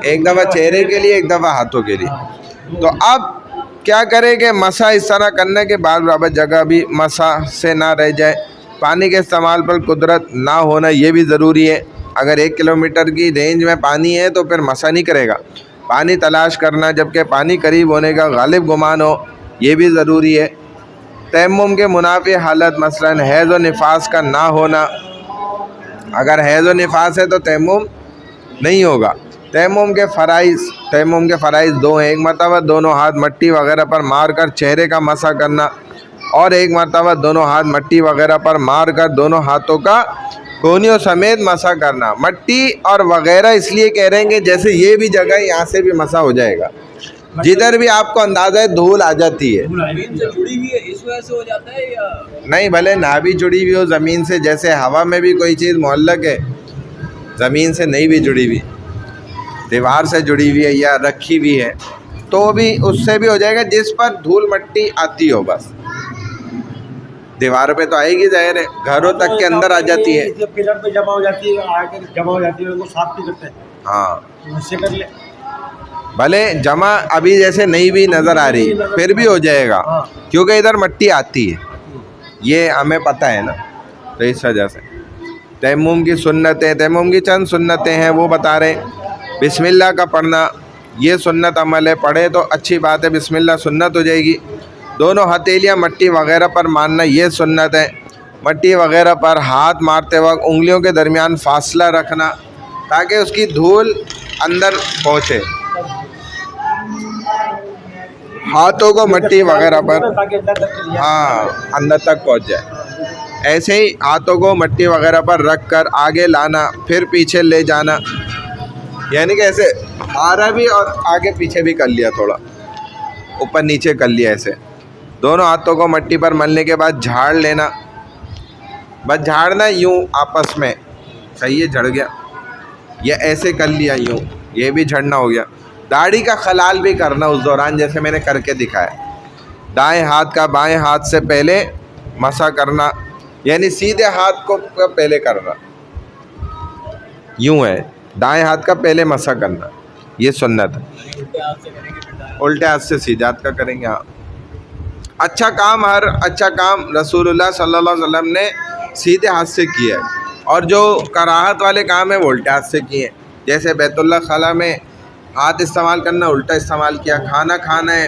[SPEAKER 1] ایک دفعہ چہرے کے لیے، ایک دفعہ ہاتھوں کے لیے۔ تو اب کیا کرے کہ مسح اس طرح کرنے کے بعد برابر جگہ بھی مسح سے نہ رہ جائے۔ پانی کے استعمال پر قدرت نہ ہونا یہ بھی ضروری ہے۔ اگر 1 کلومیٹر کی رینج میں پانی ہے تو پھر مسح نہیں کرے گا، پانی تلاش کرنا جبکہ پانی قریب ہونے کا غالب گمان ہو یہ بھی ضروری ہے۔ تیمم کے منافی حالت مثلاً حیض و نفاس کا نہ ہونا، اگر حیض و نفاس ہے تو تیمم نہیں ہوگا۔ تیمم کے فرائض 2 ہیں، ایک مرتبہ دونوں ہاتھ مٹی وغیرہ پر مار کر چہرے کا مسح کرنا، اور ایک مرتبہ دونوں ہاتھ مٹی وغیرہ پر مار کر دونوں ہاتھوں کا کونیوں سمیت مسح کرنا۔ مٹی اور وغیرہ اس لیے کہہ رہے ہیں کہ جیسے یہ بھی جگہ ہے یہاں سے بھی مسح ہو جائے گا، جدھر بھی آپ کو اندازہ ہے دھول آ جاتی ہے۔
[SPEAKER 2] زمین سے جڑی ہوئی ہے اس وجہ سے ہو جاتا ہے یا
[SPEAKER 1] نہیں، بھلے نہ بھی جڑی ہوئی ہو زمین سے، جیسے ہوا میں بھی کوئی چیز معلق ہے، زمین سے نہیں بھی جڑی ہوئی، دیوار سے جڑی ہوئی ہے یا رکھی ہوئی ہے تو بھی اس سے بھی ہو جائے گا، جس پر دھول مٹی آتی ہو بس۔ دیوار پہ تو آئے گی، ظاہر ہے گھروں تک کے اندر آ جاتی ہے۔
[SPEAKER 3] پلر پہ جمع ہو جاتی ہے، آ کر جمع ہو جاتی ہے، وہ صاف بھی کرتے ہیں،
[SPEAKER 1] ہاں،
[SPEAKER 3] اس سے کر لیں۔
[SPEAKER 1] بھلے جمع ابھی جیسے نہیں بھی نظر آ رہی پھر بھی ہو جائے گا، کیونکہ ادھر مٹی آتی ہے، یہ ہمیں پتہ ہے نا، تو اس وجہ سے۔ تیمم کی سنتیں، تیمم کی چند سنتیں ہیں وہ بتا رہے ہیں۔ بسم اللہ کا پڑھنا یہ سنت عمل ہے، پڑھے تو اچھی بات ہے، بسم اللہ سنت ہو جائے گی۔ دونوں ہتھیلیاں مٹی وغیرہ پر مارنا یہ سنت ہے۔ مٹی وغیرہ پر ہاتھ مارتے وقت انگلیوں کے درمیان فاصلہ رکھنا تاکہ اس کی دھول اندر پہنچے، ہاتھوں کو مٹی وغیرہ پر اندر تک پہنچ جائے۔ ایسے ہی ہاتھوں کو مٹی وغیرہ پر رکھ کر آگے لانا، پھر پیچھے لے جانا، یعنی کہ ایسے آ رہا بھی اور آگے پیچھے بھی کر لیا، تھوڑا اوپر نیچے کر لیا ایسے۔ دونوں ہاتھوں کو مٹی پر ملنے کے بعد جھاڑ لینا، بس جھاڑنا یوں آپس میں، صحیح ہے جھڑ گیا، یا ایسے کر لیا یوں، یہ بھی جھڑنا ہو گیا۔ داڑھی کا خلال بھی کرنا اس دوران، جیسے میں نے کر کے دکھایا۔ دائیں ہاتھ کا بائیں ہاتھ سے پہلے مسح کرنا، یعنی سیدھے ہاتھ کو پہلے کرنا، یوں ہے، دائیں ہاتھ کا پہلے مسح کرنا، یہ سنت ہے۔ الٹے ہاتھ سے سیدھے ہاتھ کا کریں گے۔ ہاں، اچھا کام رسول اللہ صلی اللہ علیہ وسلم نے سیدھے ہاتھ سے کیا ہے، اور جو کراہت والے کام ہیں وہ الٹے ہاتھ سے کیے ہیں، جیسے بیت اللہ خلا میں ہاتھ استعمال کرنا الٹا استعمال کیا، کھانا کھانا ہے،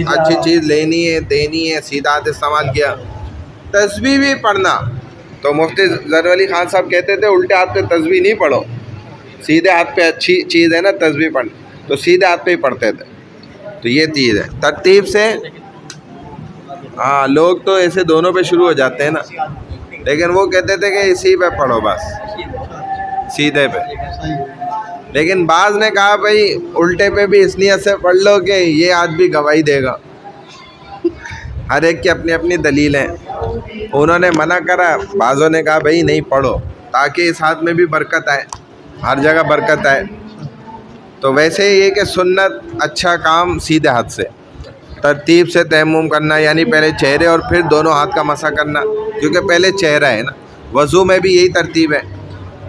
[SPEAKER 1] اچھی چیز لینی ہے دینی ہے سیدھا ہاتھ استعمال کیا۔ تسبیح بھی پڑھنا تو مفتی ظفر علی خان صاحب کہتے تھے الٹے ہاتھ پہ تسبیح نہیں پڑھو، سیدھے ہاتھ پہ اچھی چیز ہے نا تسبیح پڑھنا، تو سیدھے ہاتھ پہ ہی پڑھتے تھے۔ تو یہ چیز ہے ترتیب سے۔ ہاں، لوگ تو ایسے دونوں پہ شروع ہو جاتے ہیں نا، لیکن وہ کہتے تھے کہ اسی پہ پڑھو بس، سیدھے پہ۔ لیکن بعض نے کہا بھائی الٹے پہ بھی اس نیت سے پڑھ لو کہ یہ آدمی گواہی دے گا۔ ہر ایک کی اپنی اپنی دلیل ہے، انہوں نے منع کرا، بعضوں نے کہا بھائی نہیں پڑھو تاکہ اس ہاتھ میں بھی برکت آئے، ہر جگہ برکت آئے۔ تو ویسے یہ کہ سنت اچھا کام سیدھے ہاتھ سے، ترتیب سے تیمم کرنا، یعنی پہلے چہرے اور پھر دونوں ہاتھ کا مسح کرنا، کیونکہ پہلے چہرہ ہے نا، وضو میں بھی یہی ترتیب ہے۔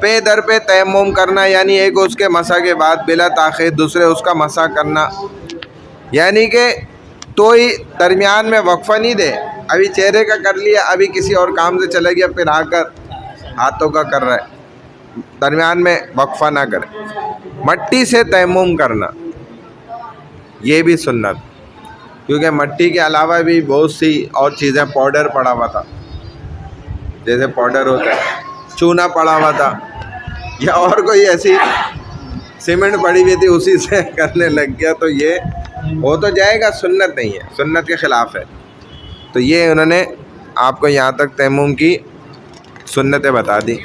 [SPEAKER 1] پے در پہ تیمم کرنا، یعنی ایک اس کے مسح کے بعد بلا تاخیر دوسرے اس کا مسح کرنا، یعنی کہ تو ہی درمیان میں وقفہ نہیں دے، ابھی چہرے کا کر لیا، ابھی کسی اور کام سے چلا گیا، پھر آ کر ہاتھوں کا کر رہا ہے، درمیان میں وقفہ نہ کرے۔ مٹی سے تیمم کرنا یہ بھی سنت، کیونکہ مٹی کے علاوہ بھی بہت سی اور چیزیں، پاؤڈر پڑا ہوا تھا، جیسے پاؤڈر ہوتا ہے، چونا پڑا ہوا تھا، یا اور کوئی ایسی سیمنٹ پڑی ہوئی تھی اسی سے کرنے لگ گیا، تو یہ ہو تو جائے گا، سنت نہیں ہے، سنت کے خلاف ہے۔ تو یہ انہوں نے آپ کو یہاں تک تیمم کی سنتیں بتا دی۔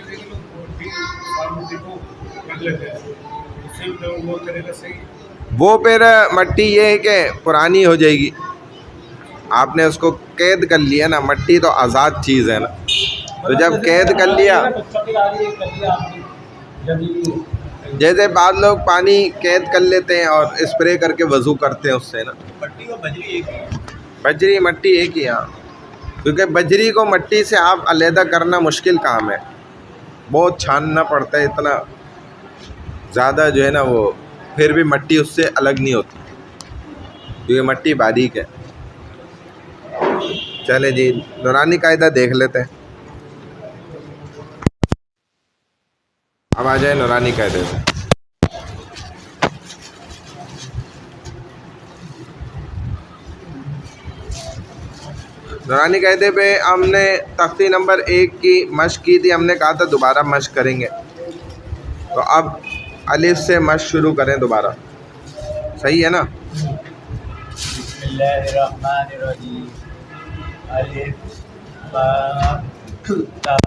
[SPEAKER 1] وہ پھر مٹی یہ ہے کہ پرانی ہو جائے گی، آپ نے اس کو قید کر لیا نا، مٹی تو آزاد چیز ہے نا، تو جب قید کر لیا، جیسے بعض لوگ پانی قید کر لیتے ہیں اور اسپرے کر کے وضو کرتے ہیں اس سے نا، بجری مٹی ایک ہی، ہاں، کیونکہ بجری کو مٹی سے آپ علیحدہ کرنا مشکل کام ہے، بہت چھاننا پڑتا ہے، اتنا زیادہ جو ہے نا وہ، پھر بھی مٹی اس سے الگ نہیں ہوتی کیونکہ مٹی باریک ہے۔ چلے جی نورانی قاعدہ دیکھ لیتے ہیں، اب آ جائے نورانی قاعدے سے۔ نورانی قاعدے پہ ہم نے تختی نمبر 1 کی مشق کی تھی، ہم نے کہا تھا دوبارہ مشق کریں گے، تو اب الف سے مشق شروع کریں دوبارہ، صحیح ہے نا؟
[SPEAKER 2] بسم اللہ الرحمن الرحیم، الف با تا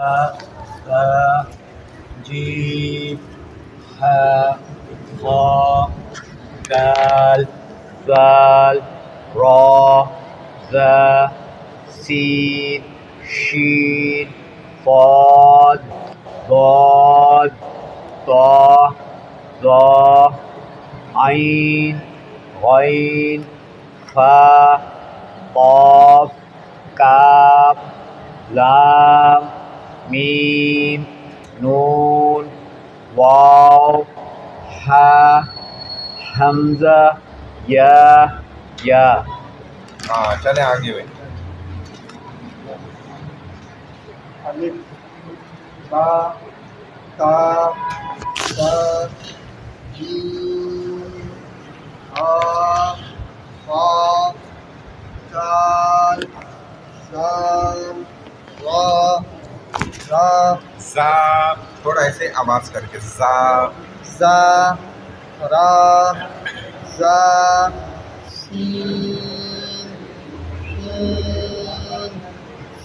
[SPEAKER 2] ثا جیم ح خا دال ذال را ذا سین شین صاد ضاد طا ظا عین غین فا قاف کاف لام میم نون واو ہا حمزہ یا۔
[SPEAKER 1] ہاں چلیں آگے بھائی۔
[SPEAKER 2] الف با تا ثا جیم ح خا دال ذال را ذا
[SPEAKER 1] زا تھوڑا ایسے آواز کر کے، زا
[SPEAKER 2] ذا را ذا سین شین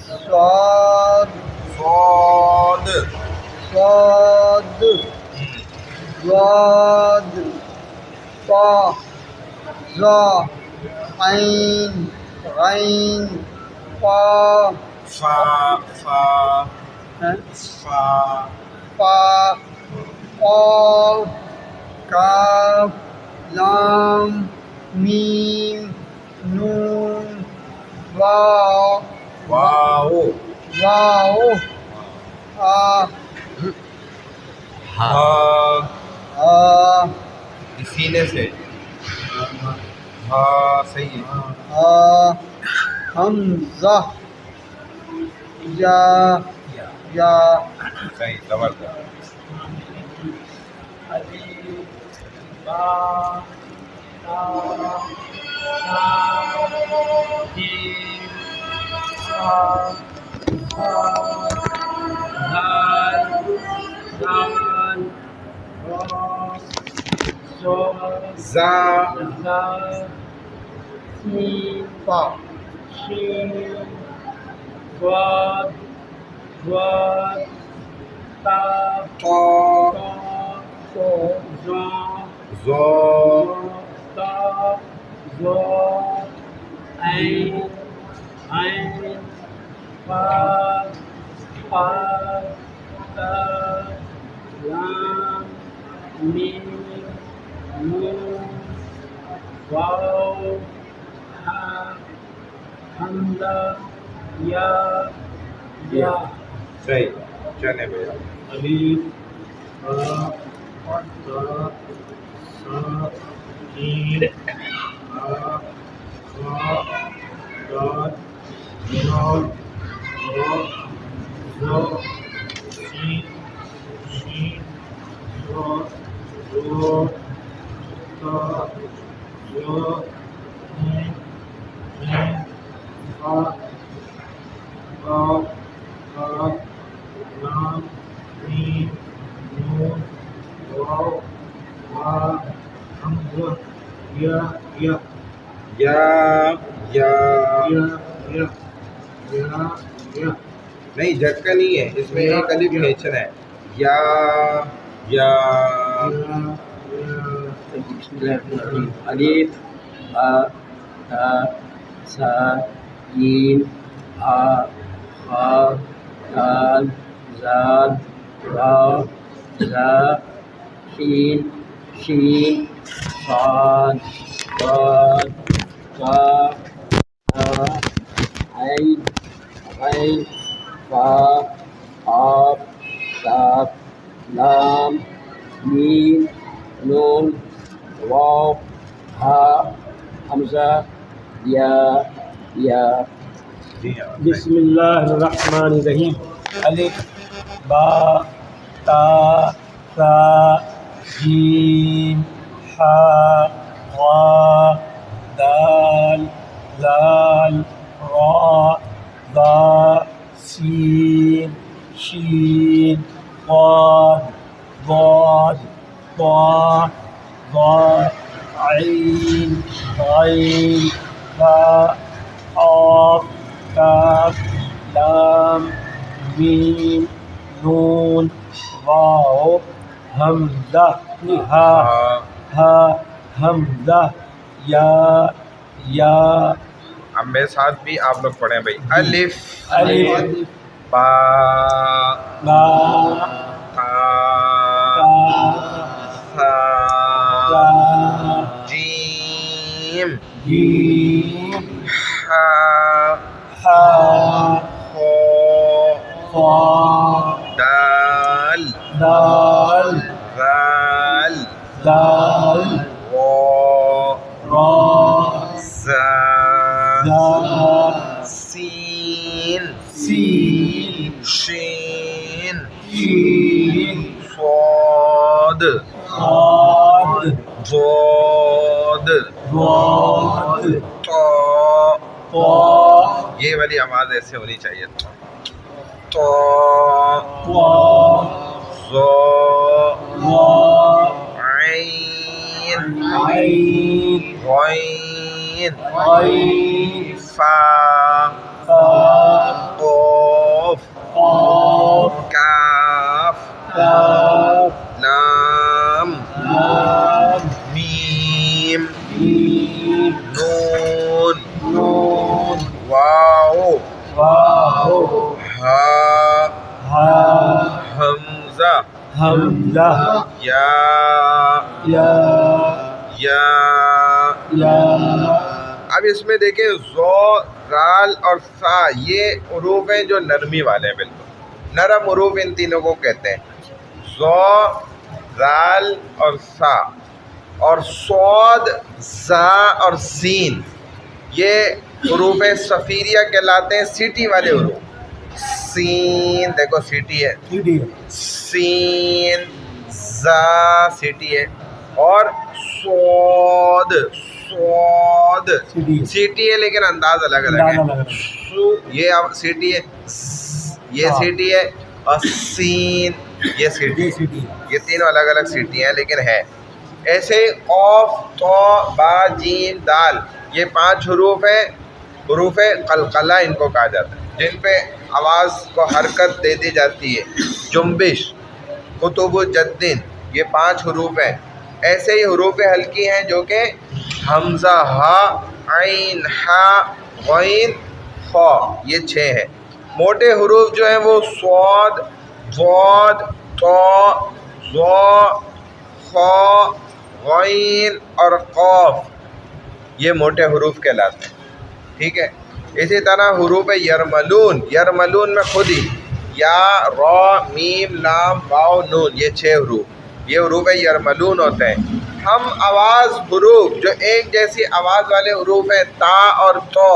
[SPEAKER 2] صاد
[SPEAKER 1] صاد
[SPEAKER 2] صاد ضاد طا ظا عین غین فا
[SPEAKER 1] فا فا فا
[SPEAKER 2] فا قاف کاف لام میم نون واو
[SPEAKER 1] واو
[SPEAKER 2] واو ہا
[SPEAKER 1] ہا سینے سے، ہاں صحیح ہے۔
[SPEAKER 2] ہا حمزہ یا
[SPEAKER 1] صحیح زبردست۔ زا
[SPEAKER 2] فا
[SPEAKER 1] طا زو صحیح، چلے بھیا۔ نہیں جھٹکا نہیں ہے اس میں، ایک الف کھینچنا ہے، یا
[SPEAKER 2] بسم اللہ الرحمن الرحیم، الف با تا ثا جیم ح خا دال ذال را ذا سین شین صاد ضاد طا ظا عین غین فا قاف کاف لام میم نون واو ہا حمزہ یا
[SPEAKER 3] بسم اللہ الرحمن الرحیم الف با تا ثا جیم حا غا دال ذال را ضا سین شین ضاد ضاد طا ضا عین غین با قاف کاف لام میم نون واو حمزہ ہا حمزہ یا
[SPEAKER 1] اب میرے ساتھ بھی آپ لوگ پڑھیں بھائی. الف
[SPEAKER 3] الف
[SPEAKER 1] با
[SPEAKER 3] با
[SPEAKER 1] تا
[SPEAKER 3] تا
[SPEAKER 1] ثا
[SPEAKER 3] تا
[SPEAKER 1] جیم
[SPEAKER 3] جیم
[SPEAKER 1] حا
[SPEAKER 3] حا
[SPEAKER 1] خا
[SPEAKER 3] خا
[SPEAKER 1] دال
[SPEAKER 3] دال
[SPEAKER 1] ذال
[SPEAKER 3] دال
[SPEAKER 1] را
[SPEAKER 3] را
[SPEAKER 1] زا
[SPEAKER 3] زا
[SPEAKER 1] سین
[SPEAKER 3] سین
[SPEAKER 1] شین
[SPEAKER 3] شین
[SPEAKER 1] صاد
[SPEAKER 3] صاد
[SPEAKER 1] ضاد
[SPEAKER 3] ضاد
[SPEAKER 1] طا.
[SPEAKER 3] طا
[SPEAKER 1] یہ والی آواز ایسے ہونی چاہیے. طا
[SPEAKER 3] طا
[SPEAKER 1] ظا
[SPEAKER 3] وا
[SPEAKER 1] عین
[SPEAKER 3] عین
[SPEAKER 1] غین
[SPEAKER 3] عین
[SPEAKER 1] فا
[SPEAKER 3] فا
[SPEAKER 1] قاف
[SPEAKER 3] قاف
[SPEAKER 1] کاف
[SPEAKER 3] کاف
[SPEAKER 1] لام
[SPEAKER 3] لام
[SPEAKER 1] میم
[SPEAKER 3] میم
[SPEAKER 1] نون
[SPEAKER 3] نون
[SPEAKER 1] واو
[SPEAKER 3] واو
[SPEAKER 1] ہا
[SPEAKER 3] ہا
[SPEAKER 1] حمزہ
[SPEAKER 3] حمزہ
[SPEAKER 1] یا اب اس میں دیکھیں زو رال اور سا یہ حروف ہیں جو نرمی والے ہیں. بالکل نرم حروف ان تینوں کو کہتے ہیں. زو رال اور سا اور صاد زا اور سین یہ حروف صفیریہ کہلاتے ہیں. سیٹی والے حروف. سین دیکھو سیٹی ہے, سین زا سیٹی ہے, اور صاد صاد سیٹی ہے لیکن انداز الگ الگ ہے. سو یہ سیٹی ہے, یہ سیٹی ہے, اور سین یہ سیٹی ہے. یہ تینوں الگ الگ سیٹی ہیں لیکن ہے ایسے. قاف طا با جیم دال یہ 5 حروف ہیں. حروف قلقلہ ان کو کہا جاتا ہے جن پہ آواز کو حرکت دے دی جاتی ہے. جنبش, قطب جدن یہ 5 حروف ہیں. ایسے ہی حروف ہلکی ہیں جو کہ حمزہ ہا عین ہا غین خا یہ 6 ہیں. موٹے حروف جو ہیں وہ صاد ضاد طا ظا خا غین اور قاف یہ موٹے حروف کہلاتے ہیں. ٹھیک ہے. اسی طرح حروف یرملون, یرملون میں خود ہی یا را میم لام واو نون یہ 6 حروف یہ حروف یرملون ہوتے ہیں. ہم آواز حروف جو ایک جیسی آواز والے حروف ہیں تا اور تو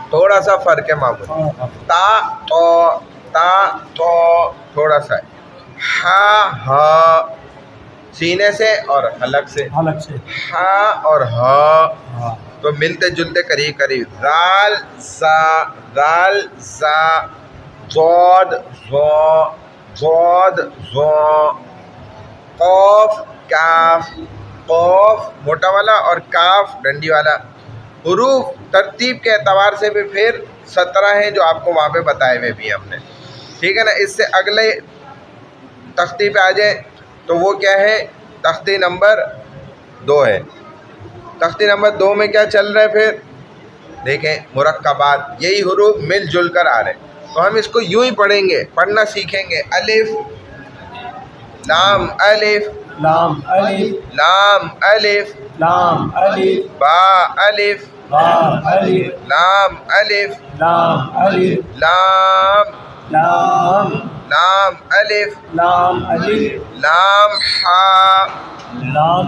[SPEAKER 1] تھوڑا سا فرق ہے معمولی. تا تو تھوڑا سا ہے. ہا سینے سے اور حلق سے. ہا اور ہا تو ملتے جلتے قریب قریب. ذال زا ضاد ضا قاف کاف قاف موٹا والا اور کاف ڈنڈی والا. حروف ترتیب کے اعتبار سے بھی پھر 17 ہیں جو آپ کو وہاں پہ بتائے ہوئے بھی ہم نے. ٹھیک ہے نا. اس سے اگلے تختی پہ آ جائیں تو وہ کیا ہے, تختی نمبر 2 ہے. تختی نمبر 2 میں کیا چل رہا ہے پھر دیکھیں, مرکبات یہی حروف مل جل کر آ رہے ہیں. تو ہم اس کو یوں ہی پڑھیں گے, پڑھنا سیکھیں گے. الف لام الف
[SPEAKER 3] لام الف
[SPEAKER 1] لام الف
[SPEAKER 3] لام الف
[SPEAKER 1] با الف
[SPEAKER 3] با الف
[SPEAKER 1] لام الف
[SPEAKER 3] لام الف
[SPEAKER 1] لام
[SPEAKER 3] لام
[SPEAKER 1] لام الف
[SPEAKER 3] لام الف
[SPEAKER 1] لام ہا
[SPEAKER 3] لام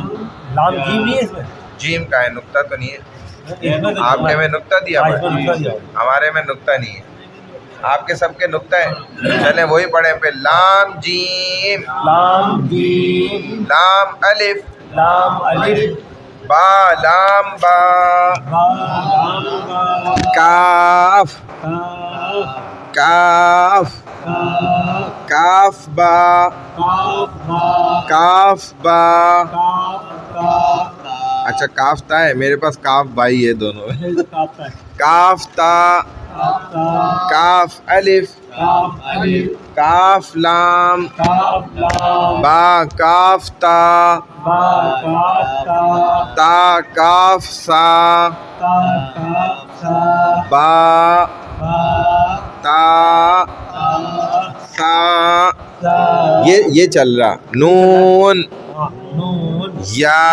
[SPEAKER 3] لام جیم نہیں ہے اس میں
[SPEAKER 1] جیم کا ہے، نقطہ تو نہیں ہے.
[SPEAKER 3] اس میں تو
[SPEAKER 1] آپ کے میں نقطہ دیا
[SPEAKER 3] ہاں،
[SPEAKER 1] ہوا
[SPEAKER 3] اس میں
[SPEAKER 1] ہے،
[SPEAKER 3] نقطہ دیا ہوا
[SPEAKER 1] ہمارے میں نقطہ نہیں ہے. آپ کے سب کے نقطہ ہے. چلیں وہی پڑھیں پھر. لام جیم
[SPEAKER 3] ہے. لام جیم
[SPEAKER 1] لام الف
[SPEAKER 3] لام الف
[SPEAKER 1] با لام با
[SPEAKER 3] با لام با
[SPEAKER 1] کاف
[SPEAKER 3] کاف
[SPEAKER 1] کاف
[SPEAKER 3] کاف
[SPEAKER 1] کاف با
[SPEAKER 3] کاف با
[SPEAKER 1] کاف با.
[SPEAKER 3] کاف کاف
[SPEAKER 1] اچھا کاف تا ہے، میرے پاس کاف بائی ہے دونوں میں.
[SPEAKER 3] کاف ہے
[SPEAKER 1] کاف تا
[SPEAKER 3] کاف تا
[SPEAKER 1] کاف الف
[SPEAKER 3] کاف الف
[SPEAKER 1] کاف لام
[SPEAKER 3] کاف لام
[SPEAKER 1] با کاف تا
[SPEAKER 3] با کاف تا
[SPEAKER 1] تا کاف سا
[SPEAKER 3] تا کاف سا
[SPEAKER 1] با
[SPEAKER 3] با
[SPEAKER 1] تا
[SPEAKER 3] تا
[SPEAKER 1] سا.
[SPEAKER 3] سا
[SPEAKER 1] یہ چل رہا. نون
[SPEAKER 3] نون
[SPEAKER 1] یا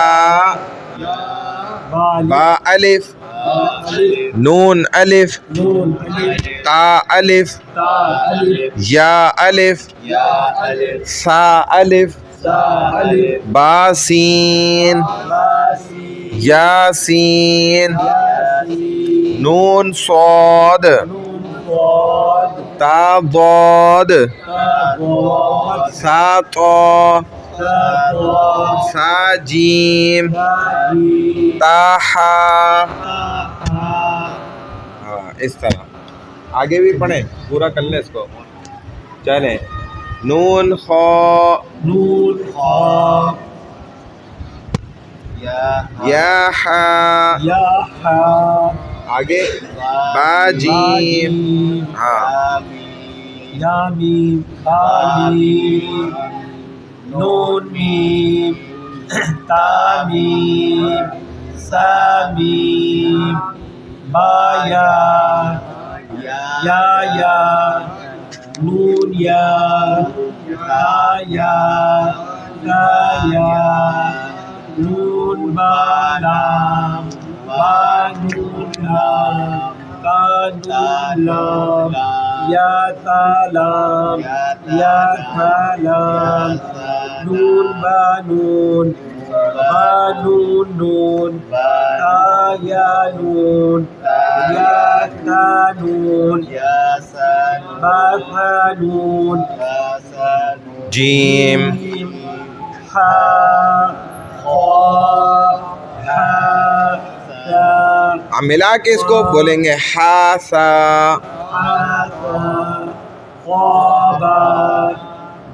[SPEAKER 3] با
[SPEAKER 1] با الف
[SPEAKER 3] الف
[SPEAKER 1] نون الف
[SPEAKER 3] نون الف
[SPEAKER 1] تا الف
[SPEAKER 3] تا الف
[SPEAKER 1] یا الف
[SPEAKER 3] یا الف
[SPEAKER 1] سا الف
[SPEAKER 3] سا الف
[SPEAKER 1] با سین
[SPEAKER 3] با سین
[SPEAKER 1] یا سین
[SPEAKER 3] یا سین
[SPEAKER 1] نون صاد
[SPEAKER 3] نون صاد
[SPEAKER 1] تا ضاد
[SPEAKER 3] تا ضاد
[SPEAKER 1] سا طا
[SPEAKER 3] تا طا
[SPEAKER 1] سا جیم
[SPEAKER 3] تا جیم
[SPEAKER 1] تا حا.
[SPEAKER 3] تا حا.
[SPEAKER 1] ہاں اس طرح آگے بھی پڑھیں، پورا کر لیں اس کو. چلیں نون خا
[SPEAKER 3] نون خا
[SPEAKER 1] یا حا
[SPEAKER 3] یا حا
[SPEAKER 1] آگے با جیم. ہاں
[SPEAKER 3] یا میم با میم نون میم تا میم سا میم با یا یا نون یا تا یا نون با لام با نون لام تا نون لام یا تا لام یا تا لام نون با نون با نون نون تا یا نون یا تا نون با تا نون
[SPEAKER 1] جیم
[SPEAKER 3] حا خا حا تا
[SPEAKER 1] اب ملا کے اس کو بولیں گے حا سا
[SPEAKER 3] حاسا خوابا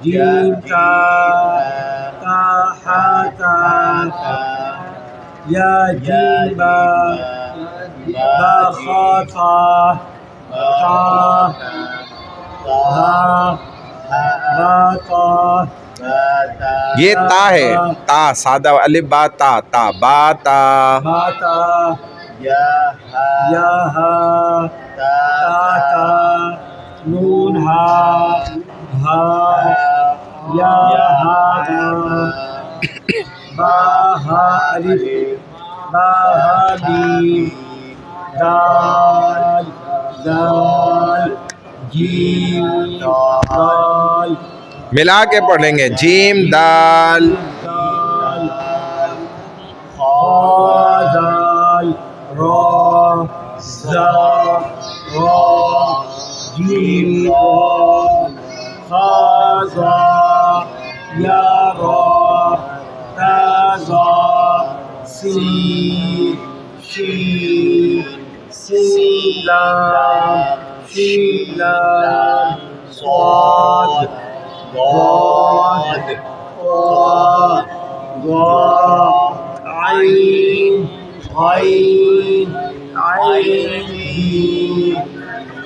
[SPEAKER 3] جیم تا تا حاتا یا جیبا با خاتا تا باتا
[SPEAKER 1] یہ تا ہے، تا سادہ الف با تا تا با تا
[SPEAKER 3] باتا یا ہا تا نون ہا ہا یا ہا با ہا الف با ہا میم دال دال جیم دال
[SPEAKER 1] ملا کے پڑھیں گے. جیم دال
[SPEAKER 3] دال خا دال را زا را جیم را خا زا یا را تا زا سین شین سین لام شین لام صاد ضاد ضاد عين عين عين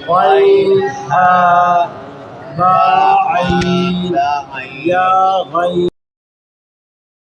[SPEAKER 3] غين حاء با عين يا غين